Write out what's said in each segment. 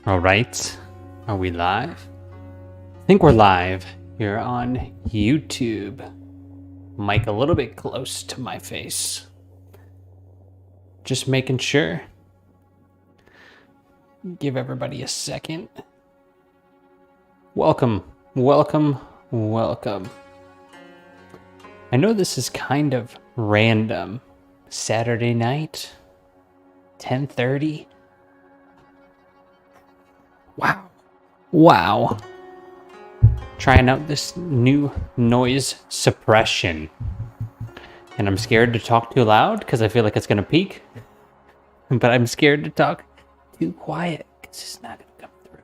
All right. Are we live? I think we're live here on YouTube. Mic a little bit close to my face. Just making sure. Give everybody a second. Welcome, welcome, welcome. I know this is kind of random. Saturday night, 10:30. Wow. Trying out this new noise suppression. And I'm scared to talk too loud because I feel like it's going to peak. But I'm scared to talk too quiet because it's not going to come through.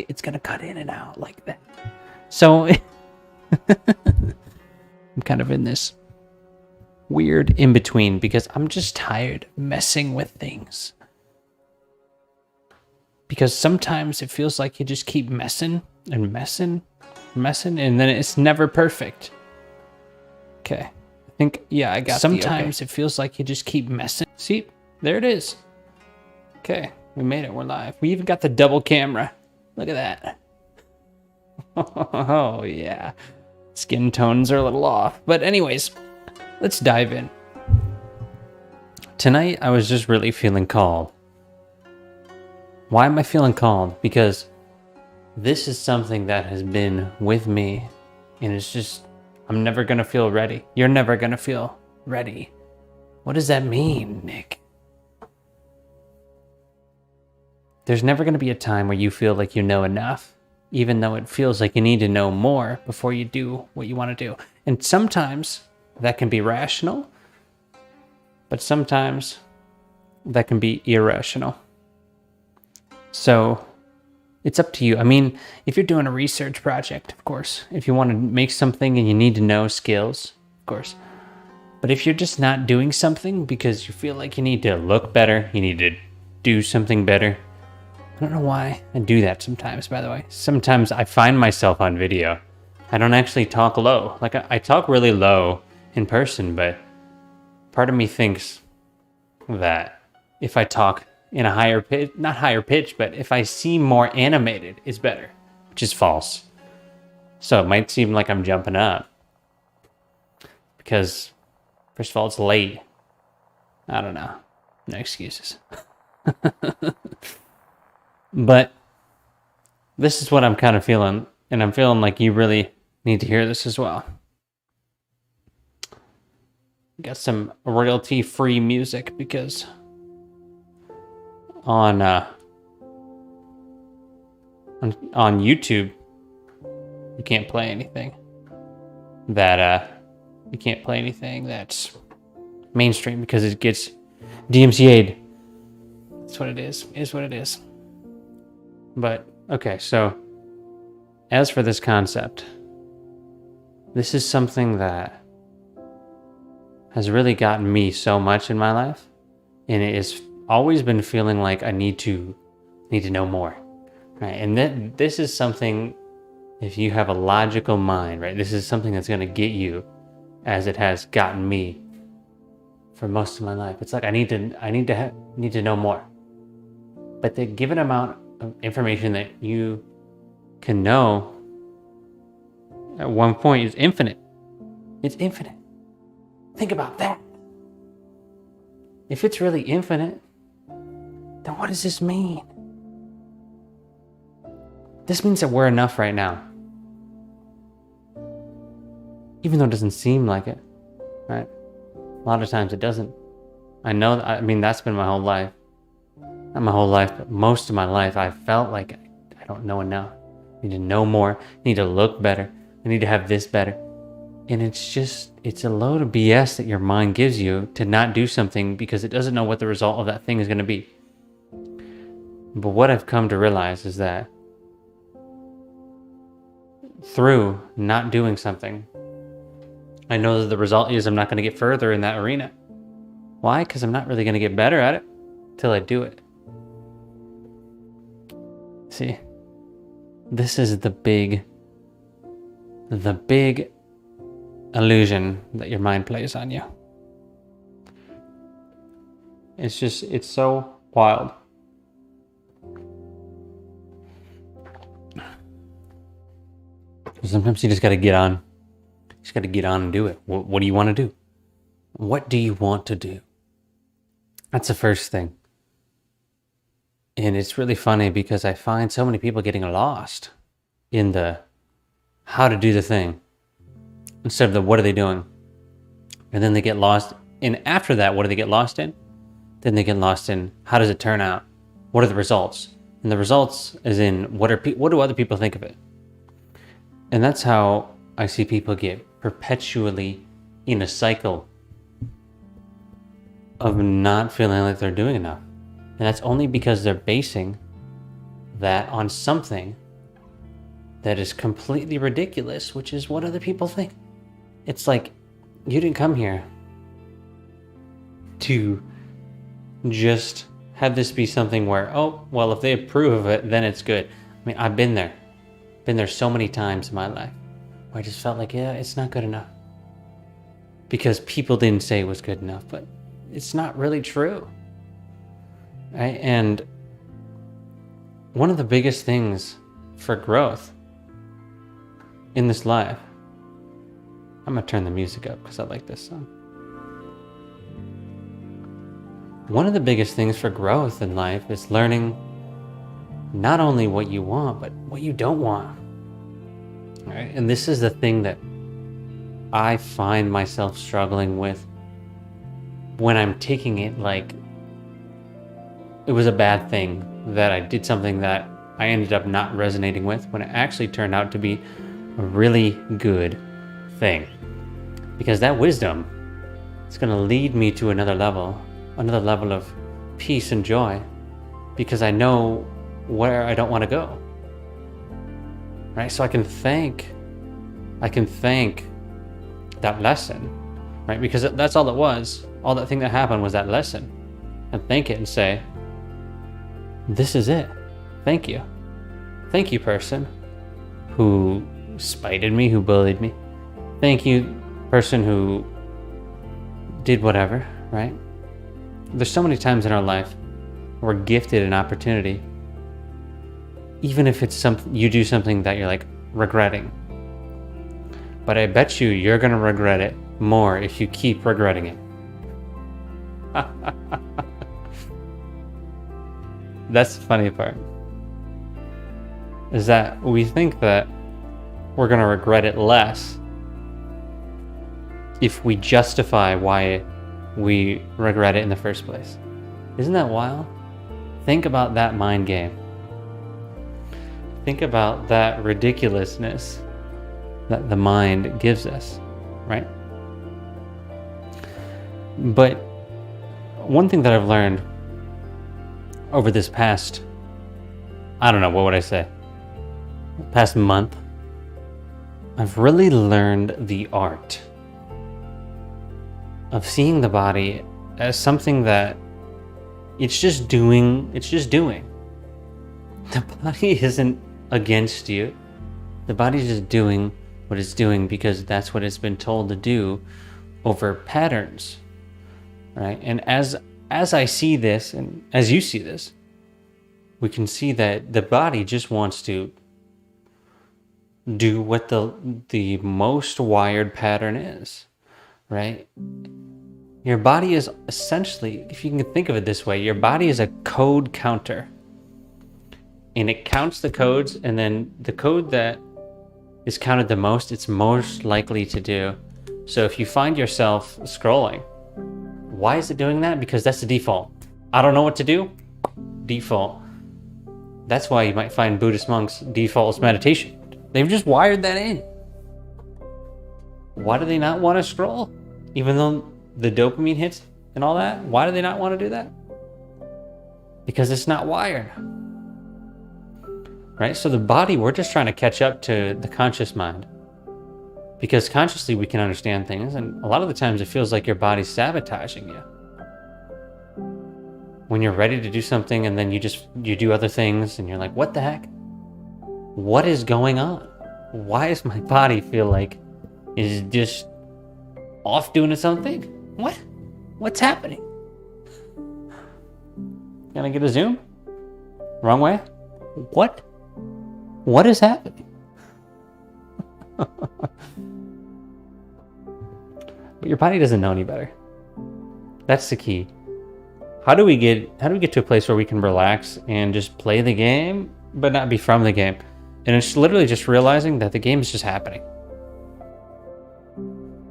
It's going to cut in and out like that. So I'm kind of in this weird in-between because I'm just tired of messing with things. Because sometimes it feels like you just keep messing and messing, and then it's never perfect. Okay. I think, yeah, I got sometimes it feels like you just keep messing. See, there it is. Okay, we made it. We're live. We even got the double camera. Look at that. Oh, yeah. Skin tones are a little off. But anyways, let's dive in. Tonight, I was just really feeling called. Why am I feeling called? Because this is something that has been with me, and it's just, I'm never going to feel ready. You're never going to feel ready. What does that mean, Nick? There's never going to be a time where you feel like you know enough, even though it feels like you need to know more before you do what you want to do. And sometimes that can be rational, but sometimes that can be irrational. So it's up to you. I mean, if you're doing a research project, of course, if you want to make something and you need to know skills, of course. But if you're just not doing something because you feel like you need to look better, you need to do something better. I don't know why I do that sometimes, by the way. Sometimes I find myself on video. I don't actually talk low. Like I talk really low in person, but part of me thinks that if I talk in a higher pitch, not higher pitch, but if I seem more animated, is better, which is false. So it might seem like I'm jumping up because, first of all, it's late. I don't know. No excuses. But this is what I'm kind of feeling, and I'm feeling like you really need to hear this as well. Got some royalty-free music because on YouTube, you can't play anything that's mainstream because it gets DMCA'd. That's what it is what it is. But okay, so as for this concept, this is something that has really gotten me so much in my life, and it has always been feeling like I need to know more, right? And this is something, if you have a logical mind, right, this is something that's going to get you, as it has gotten me for most of my life. It's like I need to know more. But the given amount of information that you can know at one point is infinite. It's infinite. Think about that. If it's really infinite, then what does this mean? This means that we're enough right now. Even though it doesn't seem like it, right? A lot of times it doesn't. I know, I mean, that's been my whole life. Not my whole life, but most of my life, I felt like I don't know enough. I need to know more. I need to look better. I need to have this better. And it's a load of BS that your mind gives you to not do something because it doesn't know what the result of that thing is going to be. But what I've come to realize is that through not doing something, I know that the result is I'm not going to get further in that arena. Why? Because I'm not really going to get better at it till I do it. See, this is the big illusion that your mind plays on you. It's so wild. So sometimes you just got to get on. You just got to get on and do it. What do you want to do? What do you want to do? That's the first thing. And it's really funny because I find so many people getting lost in the how to do the thing instead of the what are they doing. And then they get lost. And after that, what do they get lost in? Then they get lost in how does it turn out? What are the results? And the results is in what do other people think of it? And that's how I see people get perpetually in a cycle of not feeling like they're doing enough. And that's only because they're basing that on something that is completely ridiculous, which is what other people think. It's like, you didn't come here to just have this be something where, oh, well, if they approve of it, then it's good. I mean, I've been there so many times in my life where I just felt like, yeah, it's not good enough. Because people didn't say it was good enough, but it's not really true. Right? And one of the biggest things for growth in this life, I'm going to turn the music up because I like this song. One of the biggest things for growth in life is learning not only what you want, but what you don't want. Right? And this is the thing that I find myself struggling with when I'm taking it like it was a bad thing that I did something that I ended up not resonating with, when it actually turned out to be a really good thing. Because that wisdom is going to lead me to another level of peace and joy, because I know where I don't want to go. Right? So I can thank that lesson, right? Because that's all it was. All that thing that happened was that lesson. And thank it and say, this is it. Thank you. Thank you, person who spited me, who bullied me. Thank you, person who did whatever, right? There's so many times in our life we're gifted an opportunity, even if it's something you do something that you're like regretting. But I bet you're gonna regret it more if you keep regretting it. That's the funny part. Is that we think that we're gonna regret it less if we justify why we regret it in the first place. Isn't that wild? Think about that mind game. Think about that ridiculousness that the mind gives us, right? But one thing that I've learned over this past, I don't know, what would I say? Past month, I've really learned the art of seeing the body as something that it's just doing. The body isn't against you. The body's just doing what it's doing because that's what it's been told to do over patterns, right? And as I see this, and as you see this, we can see that the body just wants to do what the most wired pattern is, right? Your body is essentially, if you can think of it this way, your body is a code counter. And it counts the codes, and then the code that is counted the most, it's most likely to do. So if you find yourself scrolling, why is it doing that? Because that's the default. I don't know what to do. Default. That's why you might find Buddhist monks' default is meditation. They've just wired that in. Why do they not want to scroll? Even though the dopamine hits and all that, why do they not want to do that? Because it's not wired. Right? So the body, we're just trying to catch up to the conscious mind. Because consciously we can understand things, and a lot of the times it feels like your body's sabotaging you. When you're ready to do something and then you do other things and you're like, what the heck? What is going on? Why does my body feel like it's just off doing its own thing? What? What's happening? Can I get a zoom? Wrong way? What is happening? But your body doesn't know any better. That's the key. How do we get to a place where we can relax and just play the game, but not be from the game? And it's literally just realizing that the game is just happening.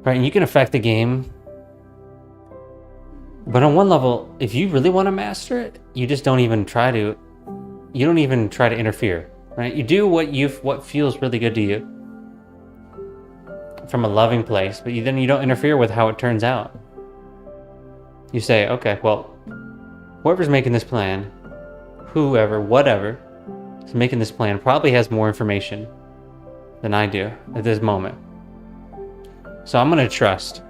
Right? And you can affect the game. But on one level, if you really want to master it, you just don't even try to interfere. Right? You do what feels really good to you from a loving place, but then you don't interfere with how it turns out. You say, okay, well, whoever's making this plan, whatever is making this plan probably has more information than I do at this moment. So I'm going to trust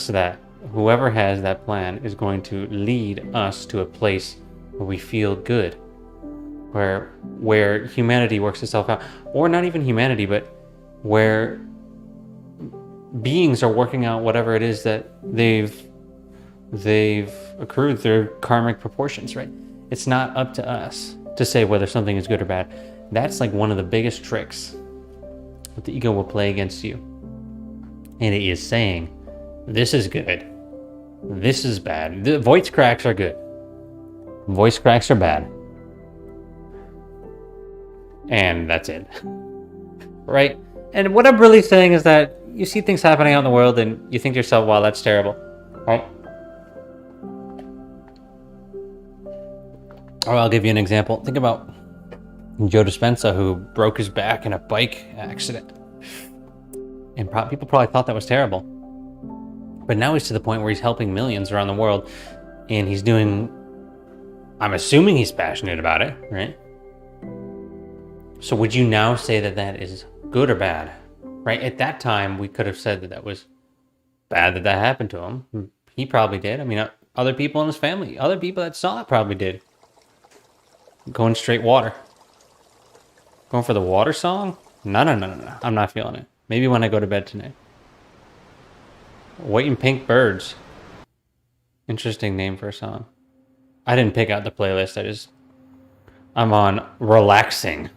that whoever has that plan is going to lead us to a place where we feel good, where humanity works itself out, or not even humanity, but where beings are working out whatever it is that they've accrued through karmic proportions, right? It's not up to us to say whether something is good or bad. That's like one of the biggest tricks that the ego will play against you. And it is saying, this is good, this is bad. The voice cracks are good, voice cracks are bad. And that's it, right? And what I'm really saying is that you see things happening out in the world and you think to yourself, wow, that's terrible, right? Or I'll give you an example. Think about Joe Dispenza, who broke his back in a bike accident. And people probably thought that was terrible. But now he's to the point where he's helping millions around the world. And he's doing, I'm assuming he's passionate about it, right? So would you now say that that is good or bad? Right? At that time, we could have said that that was bad that happened to him. He probably did. I mean, other people in his family, other people that saw it probably did. Going straight water. Going for the water song? No. I'm not feeling it. Maybe when I go to bed tonight. White and Pink Birds. Interesting name for a song. I didn't pick out the playlist. I'm on relaxing.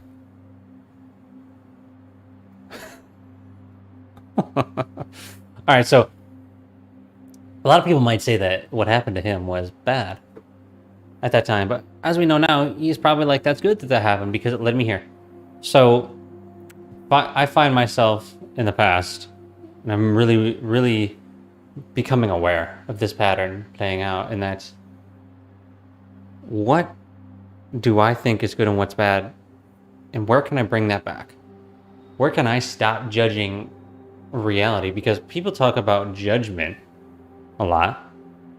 Alright, so a lot of people might say that what happened to him was bad at that time, but as we know now, he's probably like, that's good that happened because it led me here. So I find myself in the past, and I'm really, really becoming aware of this pattern playing out, and that's, what do I think is good and what's bad, and where can I bring that back? Where can I stop judging reality? Because people talk about judgment a lot,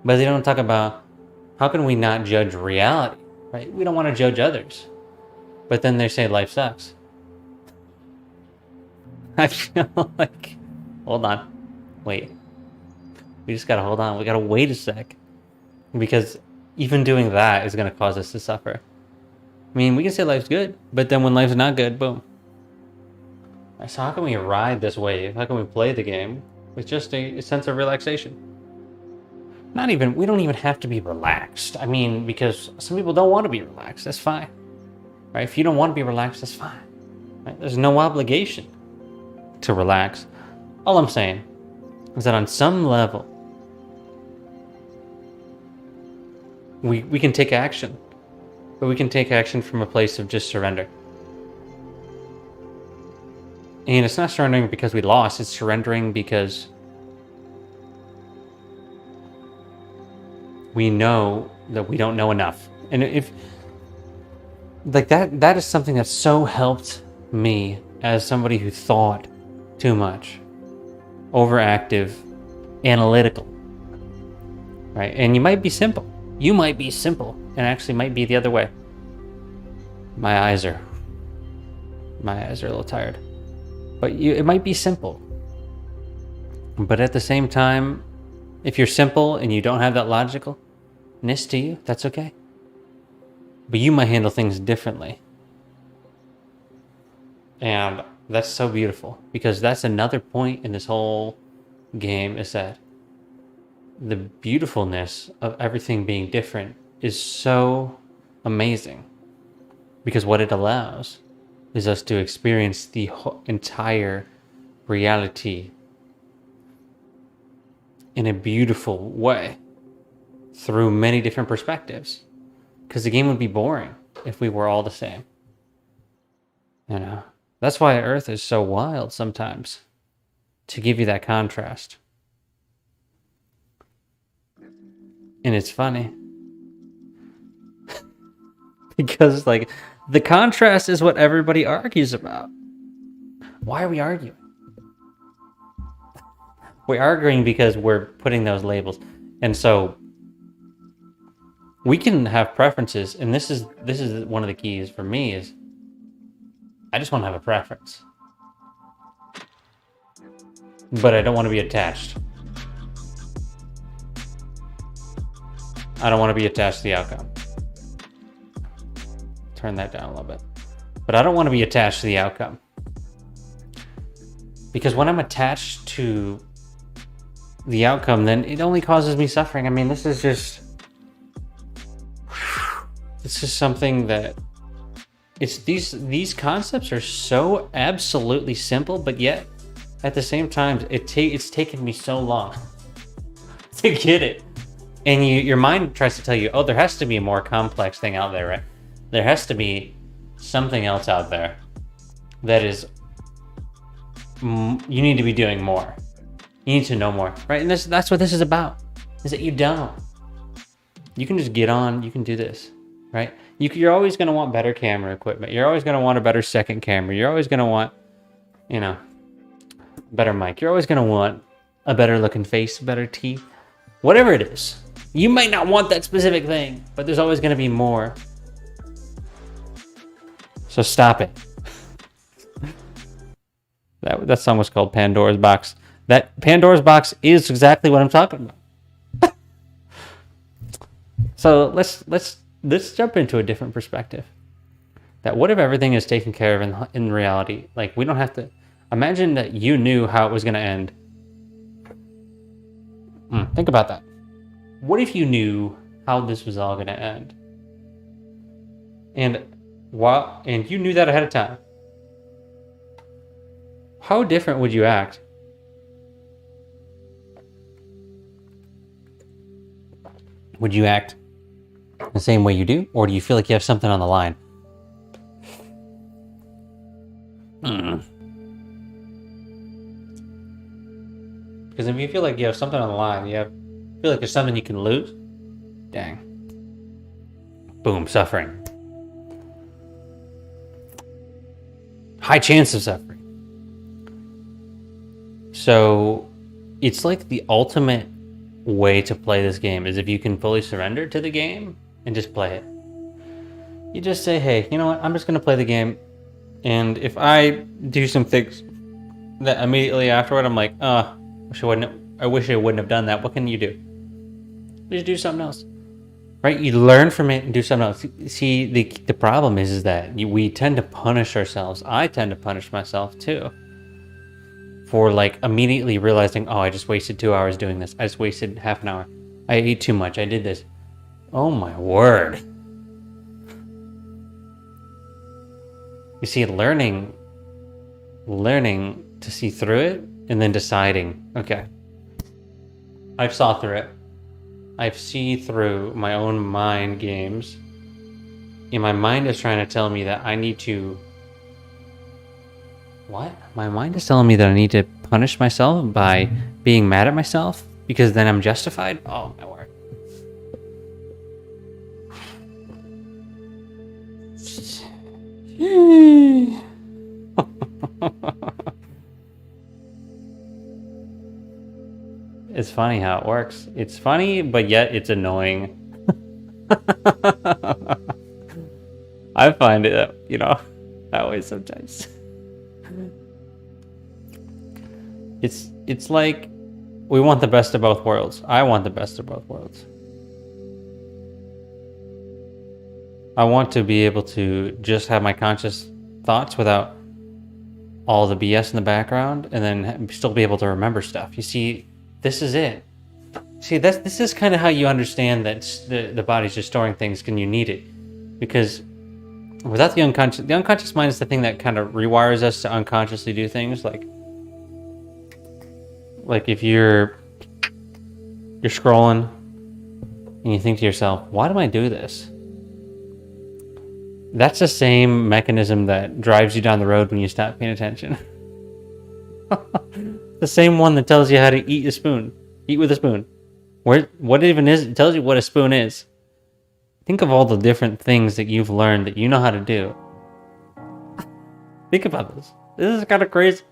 but they don't talk about how can we not judge reality, right? We don't want to judge others, but then they say life sucks. I feel like, hold on, wait. We just gotta hold on. We gotta wait a sec, because even doing that is gonna cause us to suffer. I mean, we can say life's good, but then when life's not good, boom. So how can we ride this wave? How can we play the game with just a sense of relaxation? We don't even have to be relaxed. I mean, because some people don't want to be relaxed. That's fine, right? If you don't want to be relaxed, that's fine, right? There's no obligation to relax. All I'm saying is that on some level, we can take action, but we can take action from a place of just surrender. And it's not surrendering because we lost, it's surrendering because we know that we don't know enough. And if like that is something that so helped me as somebody who thought too much, overactive, analytical, right? And you might be simple, and actually might be the other way. My eyes are a little tired. But it might be simple. But at the same time, if you're simple and you don't have that logicalness to you, that's okay. But you might handle things differently. And that's so beautiful, because that's another point in this whole game, is that the beautifulness of everything being different is so amazing, because what it allows is us to experience the entire reality in a beautiful way through many different perspectives. Because the game would be boring if we were all the same. You know? That's why Earth is so wild sometimes. To give you that contrast. And it's funny. Because, like, the contrast is what everybody argues about. Why are we arguing? We're arguing because we're putting those labels. And so we can have preferences, and this is one of the keys for me is I just want to have a preference. But I don't want to be attached. I don't want to be attached to the outcome. Turn that down a little bit. But I don't want to be attached to the outcome. Because when I'm attached to the outcome, then it only causes me suffering. I mean, this is something that it's these concepts are so absolutely simple, but yet at the same time, it's taken me so long to get it. And your mind tries to tell you, oh, there has to be a more complex thing out there, right? There has to be something else out there that is, you need to be doing more. You need to know more, right? And that's what this is about, is that you don't. You can just get on, you can do this, right? You're always going to want better camera equipment. You're always going to want a better second camera. You're always going to want, better mic. You're always going to want a better looking face, better teeth, whatever it is. You might not want that specific thing, but there's always going to be more. So stop it. That song was called Pandora's Box. That Pandora's Box is exactly what I'm talking about. So let's jump into a different perspective. That what if everything is taken care of in reality? Like, we don't have to imagine that you knew how it was going to end. Think about that. What if you knew how this was all going to end? And you knew that ahead of time. How different would you act? Would you act the same way you do? Or do you feel like you have something on the line? Because if you feel like you have something on the line, feel like there's something you can lose, dang. Boom, suffering. High chance of suffering. So it's like the ultimate way to play this game is if you can fully surrender to the game and just play it. You just say, hey, you know what? I'm just going to play the game. And if I do some things that immediately afterward, I'm like, I wish I wouldn't have done that. What can you do? Just do something else. Right? You learn from it and do something else. See, the problem is that we tend to punish ourselves. I tend to punish myself too. For like immediately realizing, oh, I just wasted 2 hours doing this. I just wasted half an hour. I ate too much. I did this. Oh my word. You see, learning to see through it and then deciding, okay, I've saw through it. I've seen through my own mind games. And my mind is trying to tell me that I need to... What? My mind is telling me that I need to punish myself by being mad at myself because then I'm justified? Oh, my word. It's funny how it works. It's funny, but yet it's annoying. I find it, that way sometimes. It's like we want the best of both worlds. I want the best of both worlds. I want to be able to just have my conscious thoughts without all the BS in the background and then still be able to remember stuff. You see, this is it. See, this is kind of how you understand that the body's just storing things when you need it. Because without the unconscious mind is the thing that kind of rewires us to unconsciously do things like if you're you're scrolling and you think to yourself, why do I do this? That's the same mechanism that drives you down the road when you stop paying attention. The same one that tells you how to eat with a spoon. What it even is, it tells you what a spoon is. Think of all the different things that you've learned that you know how to do. Think about this. This is kind of crazy.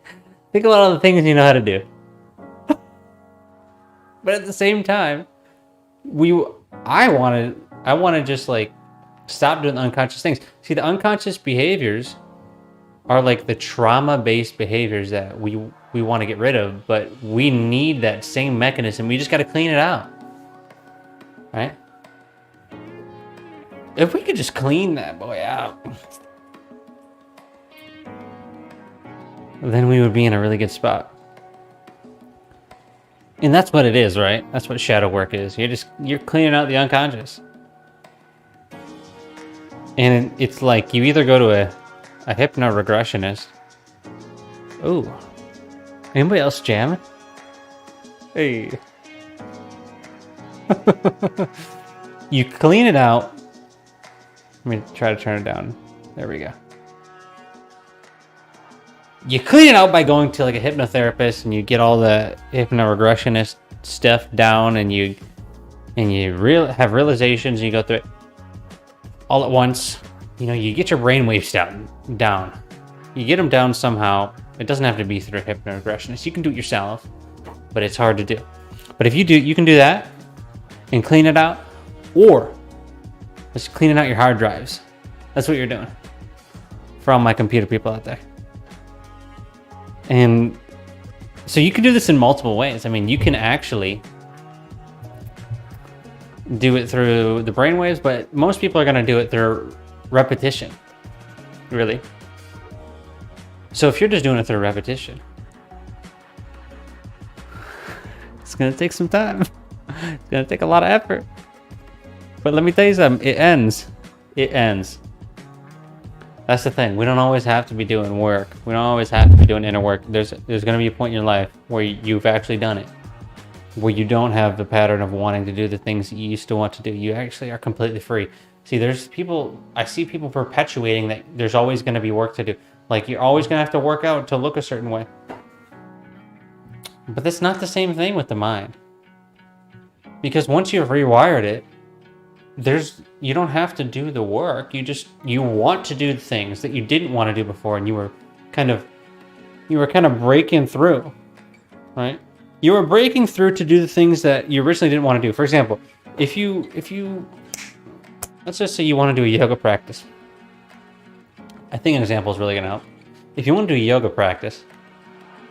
Think about all the things you know how to do. But at the same time, I want to just like stop doing the unconscious things. See, the unconscious behaviors are like the trauma-based behaviors that we want to get rid of, but we need that same mechanism. We just got to clean it out, right? If we could just clean that boy out, then we would be in a really good spot. And that's what it is, right? That's what shadow work is. You're cleaning out the unconscious. And it's like you either go to a hypno-regressionist. Ooh. Anybody else jamming? Hey. You clean it out. Let me try to turn it down. There we go. You clean it out by going to like a hypnotherapist and you get all the hypno-regressionist stuff down and you have realizations and you go through it all at once. You know, you get your brainwaves down. You get them down somehow. It doesn't have to be through a hypno-regressionist. You can do it yourself, but it's hard to do. But if you can do that and clean it out, or just cleaning out your hard drives. That's what you're doing. For all my computer people out there. And so you can do this in multiple ways. I mean, you can actually do it through the brainwaves, but most people are going to do it through repetition. Really. So if you're just doing it through repetition, it's going to take some time. It's going to take a lot of effort. But let me tell you something, it ends. It ends. That's the thing. We don't always have to be doing work. We don't always have to be doing inner work. There's going to be a point in your life where you've actually done it. Where you don't have the pattern of wanting to do the things that you used to want to do. You actually are completely free. See, I see people perpetuating that there's always going to be work to do. Like, you're always going to have to work out to look a certain way. But that's not the same thing with the mind. Because once you've rewired it, you don't have to do the work. You want to do the things that you didn't want to do before, and you were kind of breaking through, right? You were breaking through to do the things that you originally didn't want to do. For example, if you let's just say you want to do a yoga practice. I think an example is really going to help. If you want to do a yoga practice,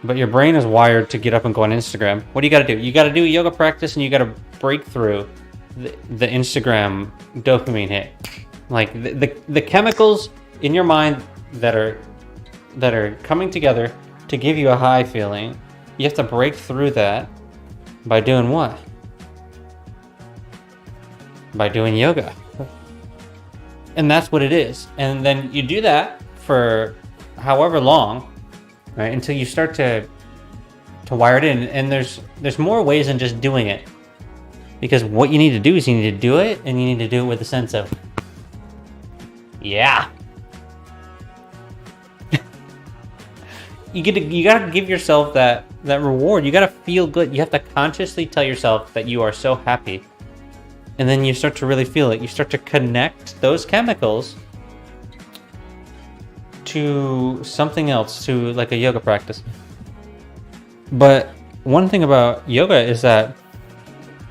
but your brain is wired to get up and go on Instagram, what do you got to do? You got to do a yoga practice, and you got to break through the Instagram dopamine hit. Like the chemicals in your mind that are coming together to give you a high feeling. You have to break through that by doing what? By doing yoga. And that's what it is. And then you do that for however long, right? Until you start to wire it in. And there's more ways than just doing it. Because what you need to do is you need to do it, and you need to do it with a sense of, yeah. You gotta give yourself that reward. You gotta feel good. You have to consciously tell yourself that you are so happy. And then you start to really feel it. You start to connect those chemicals to something else, to like a yoga practice. But one thing about yoga is that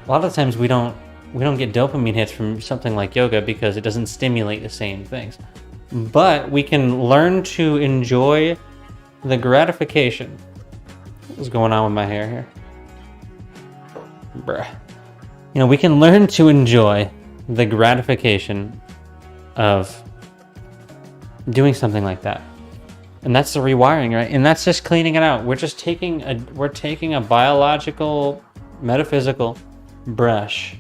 a lot of times we don't get dopamine hits from something like yoga because it doesn't stimulate the same things. But we can learn to enjoy the gratification. What's going on with my hair here? Bruh. You know, we can learn to enjoy the gratification of doing something like that. And that's the rewiring, right? And that's just cleaning it out. We're just taking a biological, metaphysical brush,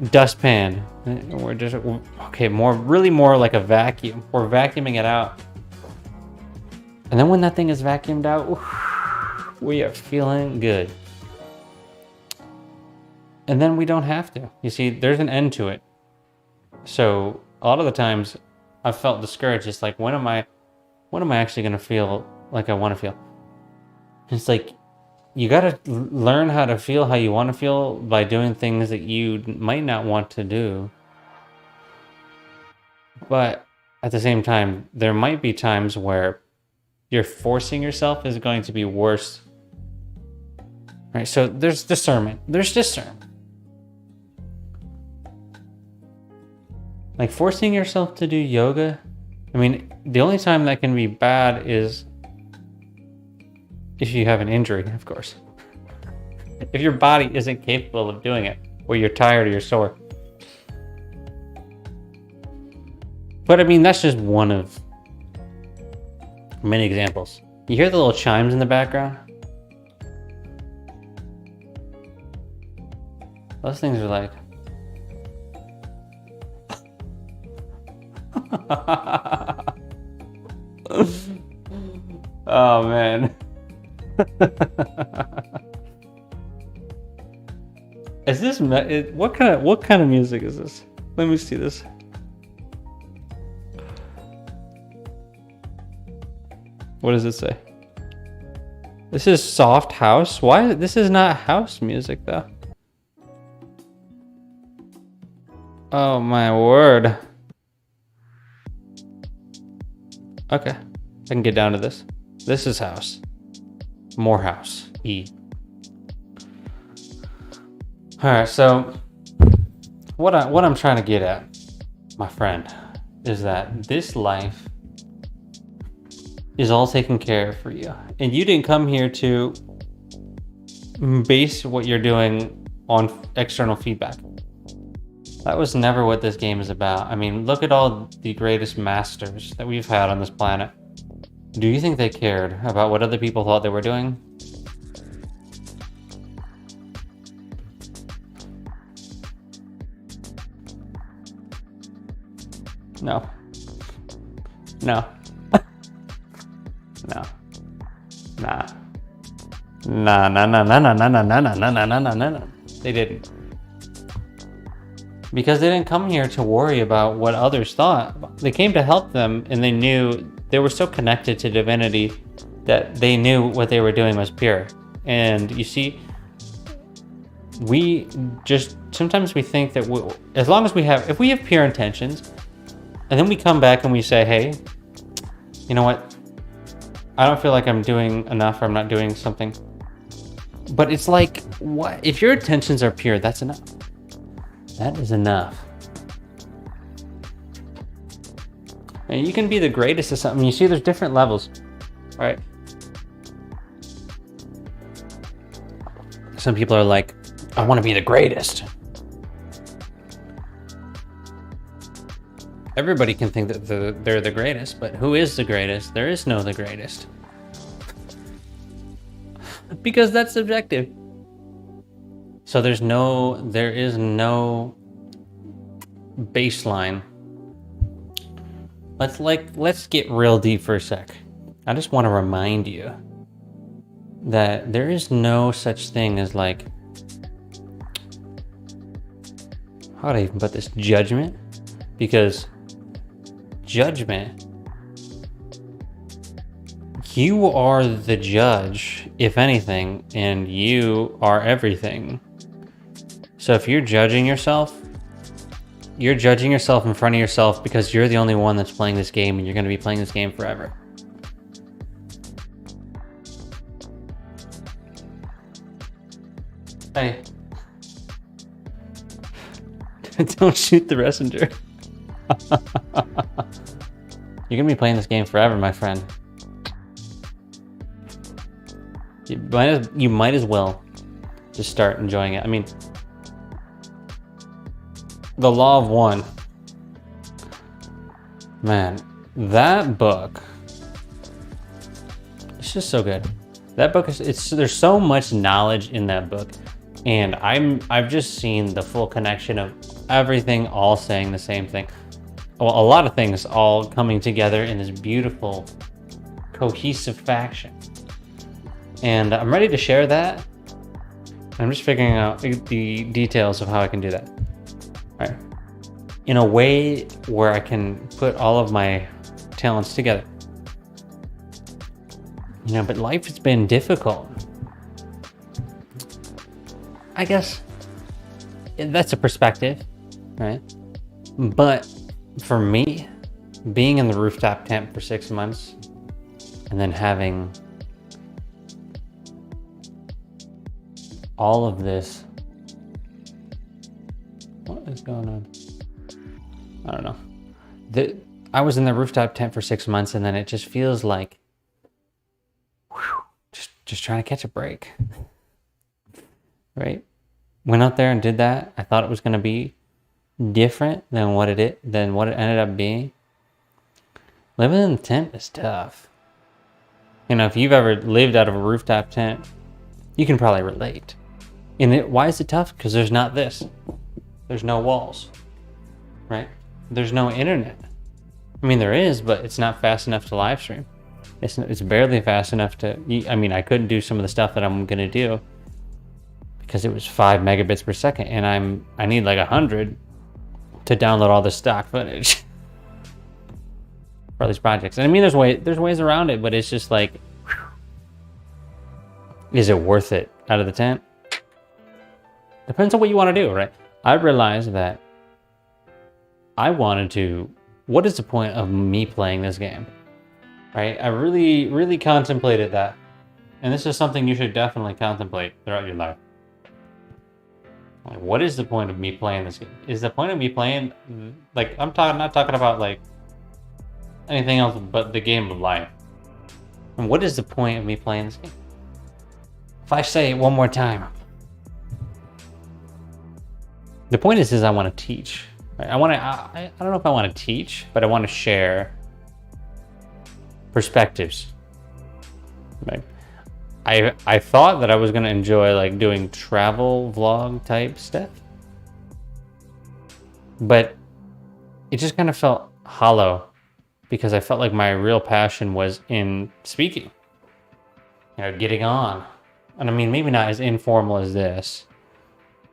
dustpan. We're more like a vacuum. We're vacuuming it out. And then when that thing is vacuumed out, we are feeling good. And then we don't have to. You see, there's an end to it. So a lot of the times I've felt discouraged. It's like, when am I actually going to feel like I want to feel? It's like, you got to learn how to feel how you want to feel by doing things that you might not want to do. But at the same time, there might be times where you're forcing yourself is going to be worse. Right? So there's discernment. Like forcing yourself to do yoga. I mean, the only time that can be bad is if you have an injury, of course. If your body isn't capable of doing it, or you're tired or you're sore. But I mean, that's just one of many examples. You hear the little chimes in the background? Those things are like... Oh man. Is this what kind of music is this? Let me see this. What does it say? This is soft house. Why? This is not house music though. Oh my word. Okay, I can get down to this. This is house. More house. E. Alright, so what I'm trying to get at, my friend, is that this life is all taken care of for you. And you didn't come here to base what you're doing on external feedback. That was never what this game is about. I mean, look at all the greatest masters that we've had on this planet. Do you think they cared about what other people thought they were doing? No. No. No. Nah. Nah, nah, nah, nah, nah, nah, nah, nah, nah, nah, nah, nah, nah, nah. They didn't. Because they didn't come here to worry about what others thought. They came to help them, and they knew they were so connected to divinity that they knew what they were doing was pure. And you see, we just, sometimes we think that as long as if we have pure intentions, and then we come back and we say, hey, you know what? I don't feel like I'm doing enough, or I'm not doing something. But it's like, what? If your intentions are pure, that's enough. That is enough. And you can be the greatest at something. You see, there's different levels, right? Some people are like, I want to be the greatest. Everybody can think that they're the greatest, but who is the greatest? There is no the greatest. Because that's subjective. So there is no baseline. Let's get real deep for a sec. I just want to remind you that there is no such thing as like, how do I even put this, judgment? Because judgment, you are the judge, if anything, and you are everything. So if you're judging yourself in front of yourself because you're the only one that's playing this game, and you're going to be playing this game forever. Hey. Don't shoot the messenger. You're going to be playing this game forever, my friend. You might as well just start enjoying it. I mean, The Law of One. Man, that book, it's just so good. That book there's so much knowledge in that book, and I've just seen the full connection of everything all saying the same thing. Well, a lot of things all coming together in this beautiful, cohesive fashion. And I'm ready to share that. I'm just figuring out the details of how I can do that. All right. In a way where I can put all of my talents together. You know, but life has been difficult. I guess that's a perspective, right? But for me, being in the rooftop tent for 6 months and then having all of this, what is going on? I don't know. I was in the rooftop tent for 6 months, and then it just feels like, just trying to catch a break, right? Went out there and did that. I thought it was going to be different than what it ended up being. Living in the tent is tough. You know, if you've ever lived out of a rooftop tent, you can probably relate. And why is it tough? Because there's not this. There's no walls, right? There's no internet. I mean, there is, but it's not fast enough to live stream. It's barely fast enough to, I mean, I couldn't do some of the stuff that I'm going to do because it was 5 megabits per second, and I need like 100 to download all the stock footage for all these projects. And I mean, there's ways around it, but it's just like, is it worth it out of the tent? Depends on what you want to do, right? I realized that what is the point of me playing this game, right? I really, really contemplated that. And this is something you should definitely contemplate throughout your life. Like, what is the point of me playing this game? Is the point of me playing, like, not talking about like anything else but the game of life. And what is the point of me playing this game? If I say it one more time, the point is I want to teach. Right? I don't know if I want to teach, but I want to share perspectives. Right? I thought that I was going to enjoy like doing travel vlog type stuff, but it just kind of felt hollow because I felt like my real passion was in speaking, you know, getting on. And I mean, maybe not as informal as this.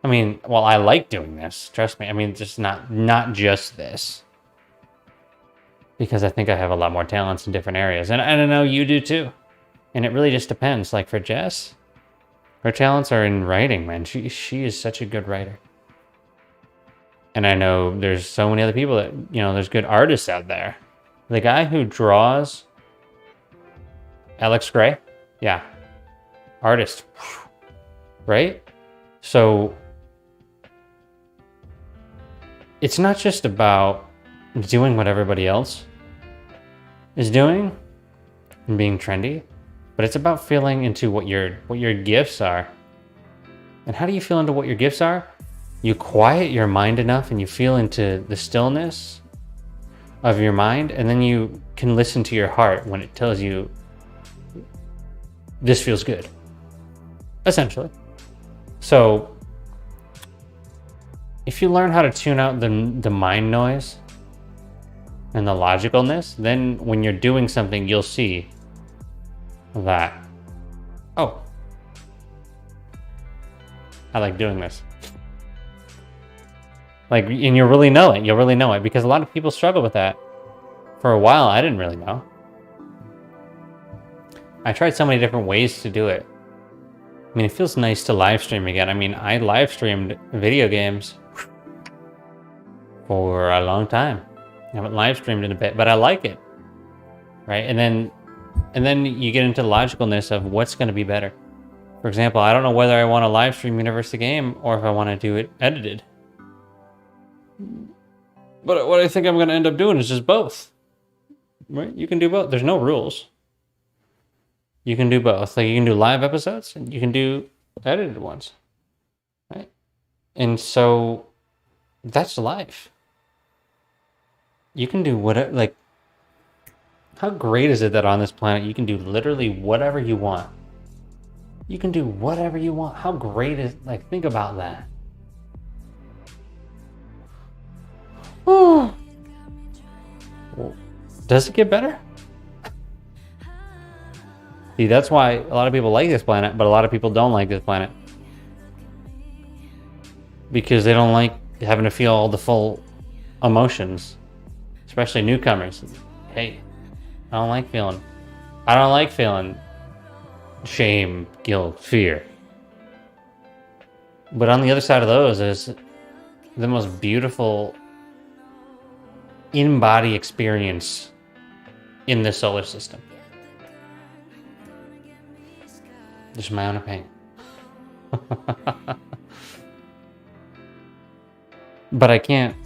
I mean, well, I like doing this, trust me. I mean, just not just this, because I think I have a lot more talents in different areas, and I know you do too. And it really just depends. Like for Jess, her talents are in writing, man. She is such a good writer. And I know there's so many other people that, you know, there's good artists out there. The guy who draws, Alex Gray, yeah, artist, right? So it's not just about doing what everybody else is doing and being trendy, but it's about feeling into what your gifts are. And how do you feel into what your gifts are? You quiet your mind enough and you feel into the stillness of your mind, and then you can listen to your heart when it tells you this feels good, essentially. So if you learn how to tune out the mind noise and the logicalness, then when you're doing something, you'll see that, oh, I like doing this. Like, and you'll really know it, because a lot of people struggle with that. For a while, I didn't really know. I tried so many different ways to do it. I mean, it feels nice to live stream again. I mean, I live streamed video games for a long time. I haven't live streamed in a bit, but I like it, right? And then you get into the logicalness of what's going to be better. For example, I don't know whether I want to live stream Universe the Game or if I want to do it edited. But what I think I'm going to end up doing is just both, right? You can do both. There's no rules. You can do both. Like, you can do live episodes and you can do edited ones, right? And so that's life. You can do whatever, like, how great is it that on this planet you can do literally whatever you want? You can do whatever you want. How great is, like, think about that. Oh. Well, does it get better? See, that's why a lot of people like this planet, but a lot of people don't like this planet. because they don't like having to feel all the full emotions, especially newcomers. Hey, I don't like feeling shame, guilt, fear. But on the other side of those is the most beautiful in-body experience in the solar system. Just my own opinion. But I can't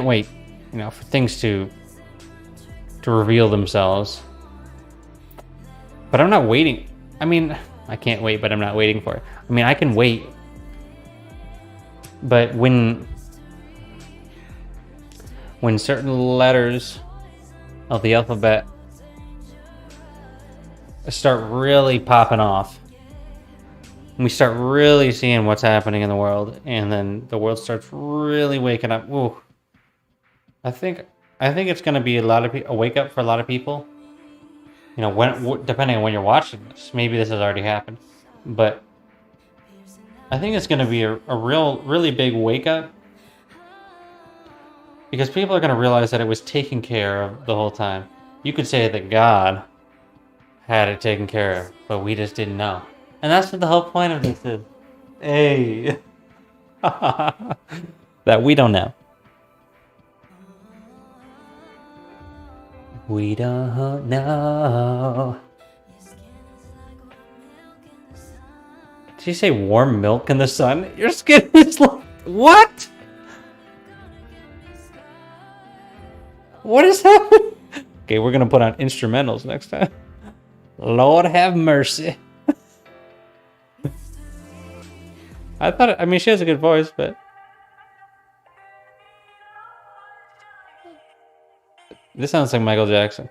wait, for things to reveal themselves. But I'm not waiting. I mean, I can't wait, but I'm not waiting for it. I mean, I can wait. But when certain letters of the alphabet start really popping off, and we start really seeing what's happening in the world, and then the world starts really waking up. Ooh, I think it's going to be a wake up for a lot of people. When depending on when you're watching this, maybe this has already happened, but I think it's going to be a really big wake up, because people are going to realize that it was taken care of the whole time. You could say that God had it taken care of, but we just didn't know. And that's what the whole point of this is. Hey. That we don't know. We don't know. Did you say warm milk in the sun? Your skin is like... What? What is happening? Okay, we're going to put on instrumentals next time. Lord have mercy. I mean, she has a good voice, but... This sounds like Michael Jackson.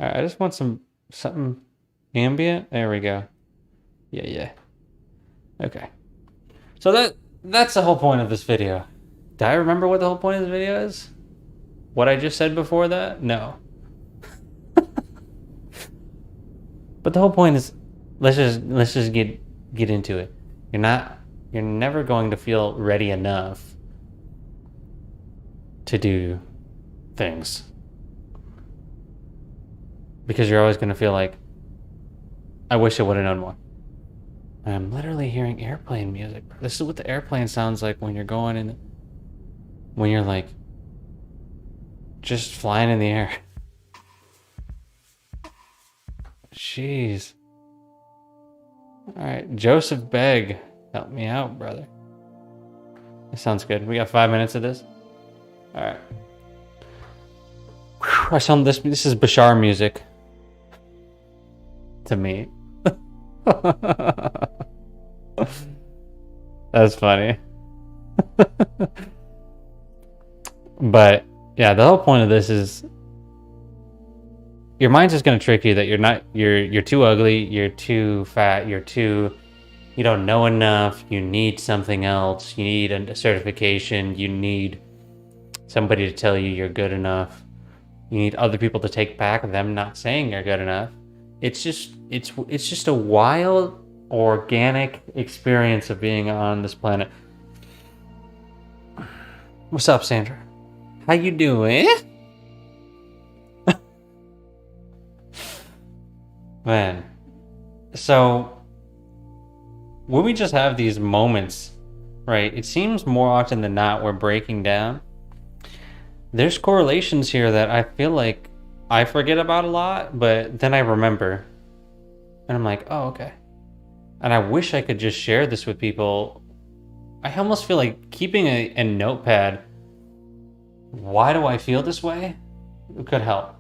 Alright, I just want something ambient. There we go. Yeah. Okay. So that's the whole point of this video. Do I remember what the whole point of the video is? What I just said before that? No. But the whole point is, let's just get into it. You're never going to feel ready enough to do things, because you're always going to feel like, I wish I would have known more. I'm literally hearing airplane music. This is what the airplane sounds like when you're when you're like just flying in the air. Jeez. Alright, Joseph Begg, help me out, brother. That sounds good. We got 5 minutes of this. Alright. I sound this is Bashar music. To me. That's funny. But yeah, the whole point of this is your mind's just gonna trick you that you're too ugly, you're too fat, you don't know enough, you need something else, you need a certification, you need somebody to tell you you're good enough, you need other people to take back them not saying you're good enough. It's just a wild, organic experience of being on this planet. What's up, Sandra? How you doing? Man, so when we just have these moments, right, it seems more often than not we're breaking down. There's correlations here that I feel like I forget about a lot, but then I remember. And I'm like, oh, okay. And I wish I could just share this with people. I almost feel like keeping a notepad, why do I feel this way? It could help.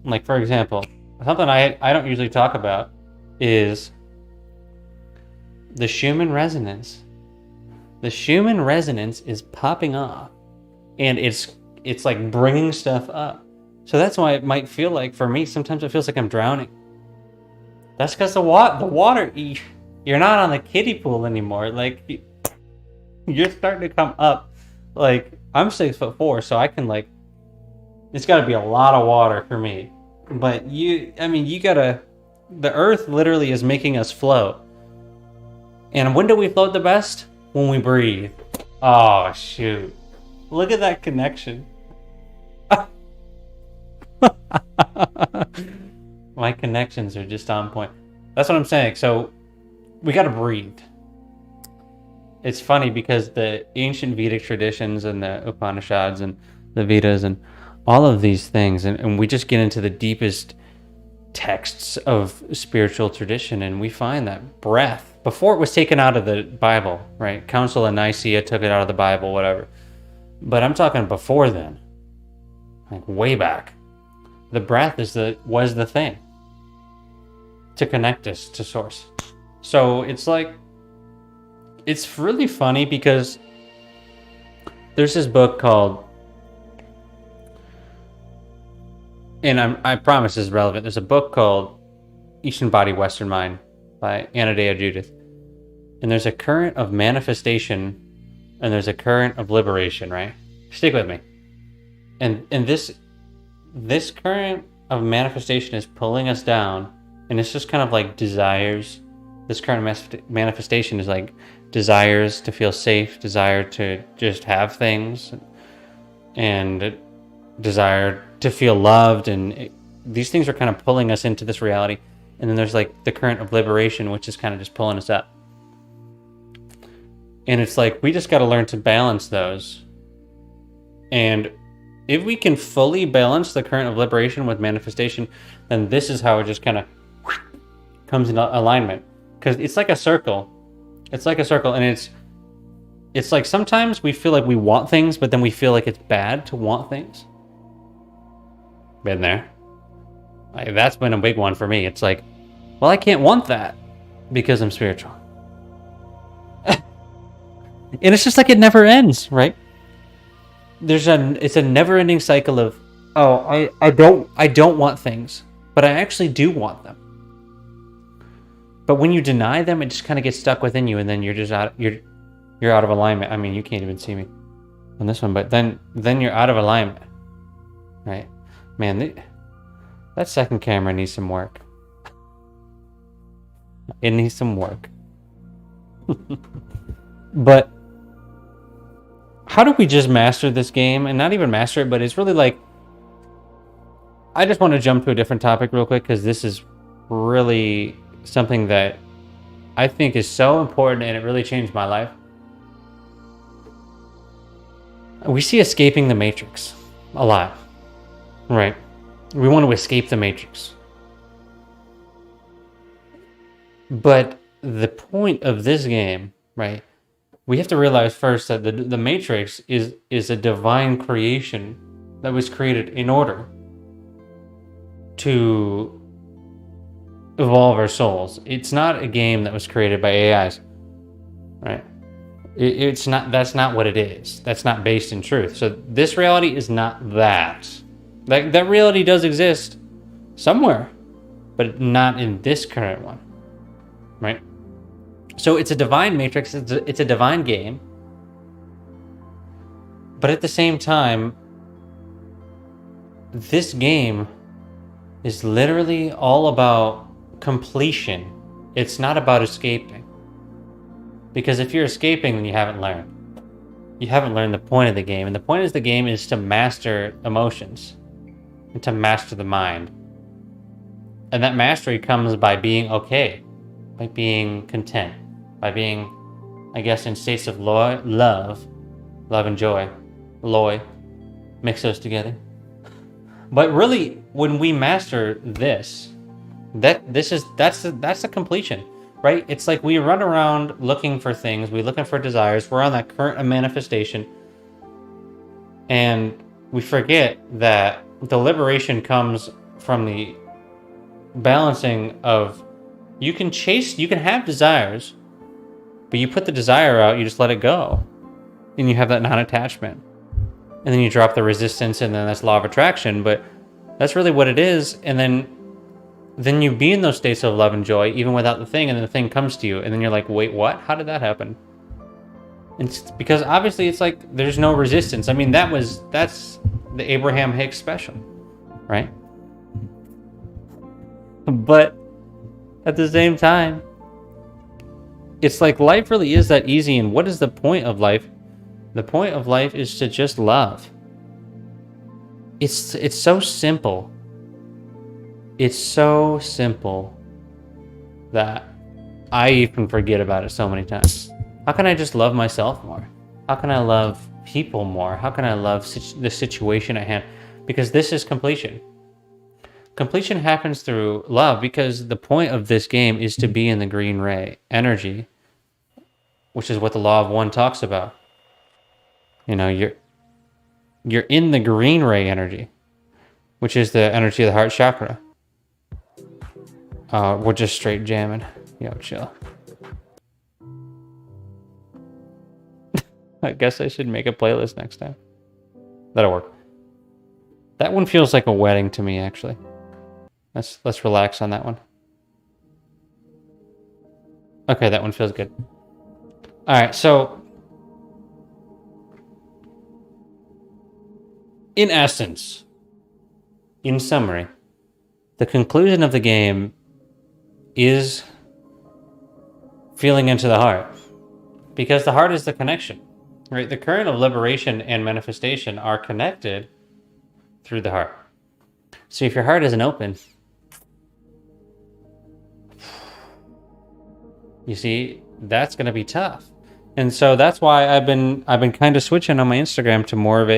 Like, for example, something I don't usually talk about is the Schumann resonance. The Schumann resonance is popping off, and it's like bringing stuff up. So that's why it might feel like, for me, sometimes it feels like I'm drowning. That's because the water, you're not on the kiddie pool anymore. Like, you're starting to come up. Like, I'm 6'4", so I can, like, it's got to be a lot of water for me. But the earth literally is making us flow. And when do we float the best? When we breathe. Oh, shoot. Look at that connection. My connections are just on point. That's what I'm saying. So we got to breathe. It's funny because the ancient Vedic traditions and the Upanishads and the Vedas and all of these things, and we just get into the deepest texts of spiritual tradition, and we find that breath, before it was taken out of the Bible, right? Council of Nicaea took it out of the Bible, whatever. But I'm talking before then, like way back. The breath was the thing to connect us to source. So it's like, it's really funny because there's this book called, and I promise this is relevant, there's a book called Eastern Body, Western Mind by Anadea Judith. And there's a current of manifestation and there's a current of liberation, right? Stick with me. And this current of manifestation is pulling us down, and it's just kind of like desires. This current manifestation is like desires to feel safe, desire to just have things, and desire to feel loved, and these things are kind of pulling us into this reality. And then there's like the current of liberation, which is kind of just pulling us up. And it's like we just got to learn to balance those. And if we can fully balance the current of liberation with manifestation, then this is how it just kind of comes into alignment. Because it's like a circle. It's like a circle, and it's like sometimes we feel like we want things, but then we feel like it's bad to want things. Been there. Like, that's been a big one for me. It's like, well, I can't want that because I'm spiritual. And it's just like it never ends, right? It's a never-ending cycle of, oh, I don't want things, but I actually do want them. But when you deny them, it just kind of gets stuck within you, and then you're just you're out of alignment. I mean, you can't even see me on this one, but then you're out of alignment, right? Man, that second camera needs some work. It needs some work. But how do we just master this game? And not even master it, but it's really like, I just want to jump to a different topic real quick, because this is really something that I think is so important, and it really changed my life. We see escaping the matrix a lot, right? We want to escape the matrix. But the point of this game, right? We have to realize first that the matrix is a divine creation that was created in order to evolve our souls. It's not a game that was created by AIs, right? It's not. That's not what it is. That's not based in truth. So this reality is not that. That reality does exist somewhere, but not in this current one, right? So it's a divine matrix. It's a divine game, but at the same time, this game is literally all about completion. It's not about escaping. Because if you're escaping, then you haven't learned. You haven't learned the point of the game. And the point of the game is to master emotions and to master the mind. And that mastery comes by being okay, by being content, by being, I guess, in states of love and joy. Loy. Mix those together. But really, when we master this, that's the completion. Right? It's like we run around looking for things. We're looking for desires. We're on that current of manifestation. And we forget that the liberation comes from the balancing of, you can have desires, but you put the desire out, you just let it go. And you have that non-attachment. And then you drop the resistance, and then that's law of attraction. But that's really what it is. And then you be in those states of love and joy, even without the thing, and then the thing comes to you, and then you're like, wait, what? How did that happen? And it's because obviously it's like there's no resistance. I mean, that's the Abraham Hicks special, right? But at the same time, It's like life really is that easy. And what is the point of life? The point of life is to just love. It's so simple. It's so simple that I even forget about it so many times. How can I just love myself more? How can I love people more? How can I love the situation at hand? Because this is completion. Completion happens through love, because the point of this game is to be in the green ray energy, which is what the law of one talks about. You know, you're in the green ray energy, which is the energy of the heart chakra. We're just straight jamming. Yo, chill. I guess I should make a playlist next time. That'll work. That one feels like a wedding to me, actually. Let's relax on that one. Okay, that one feels good. All right, so in essence, in summary, the conclusion of the game is feeling into the heart, because the heart is the connection, right? The current of liberation and manifestation are connected through the heart. So if your heart isn't open, you see, that's going to be tough. And so that's why I've been kind of switching on my Instagram to more of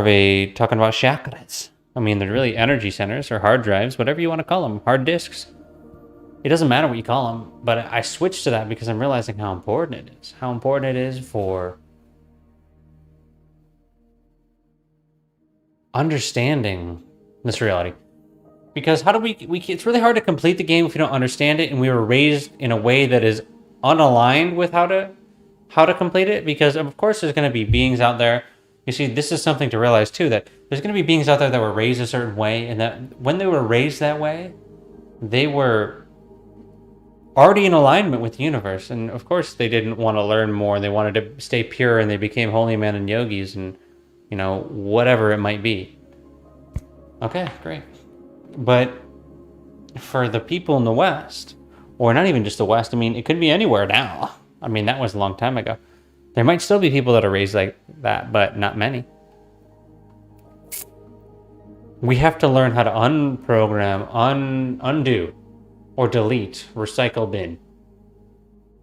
a talking about chakras. I mean, they're really energy centers or hard drives, whatever you want to call them, hard disks. It doesn't matter what you call them, but I switched to that because I'm realizing how important it is. How important it is for understanding this reality. Because how do we it's really hard to complete the game if we don't understand it, and we were raised in a way that is unaligned with how to complete it, because of course there's going to be beings out there. You see, this is something to realize too, that there's going to be beings out there that were raised a certain way, and that when they were raised that way, they were already in alignment with the universe, and of course they didn't want to learn more. They wanted to stay pure, and they became holy men and yogis, and you know, whatever it might be. Okay, great. But for the people in the West, or not even just the West, I mean, it could be anywhere now. I mean, that was a long time ago. There might still be people that are raised like that, but not many. We have to learn how to unprogram, undo, or delete, recycle bin,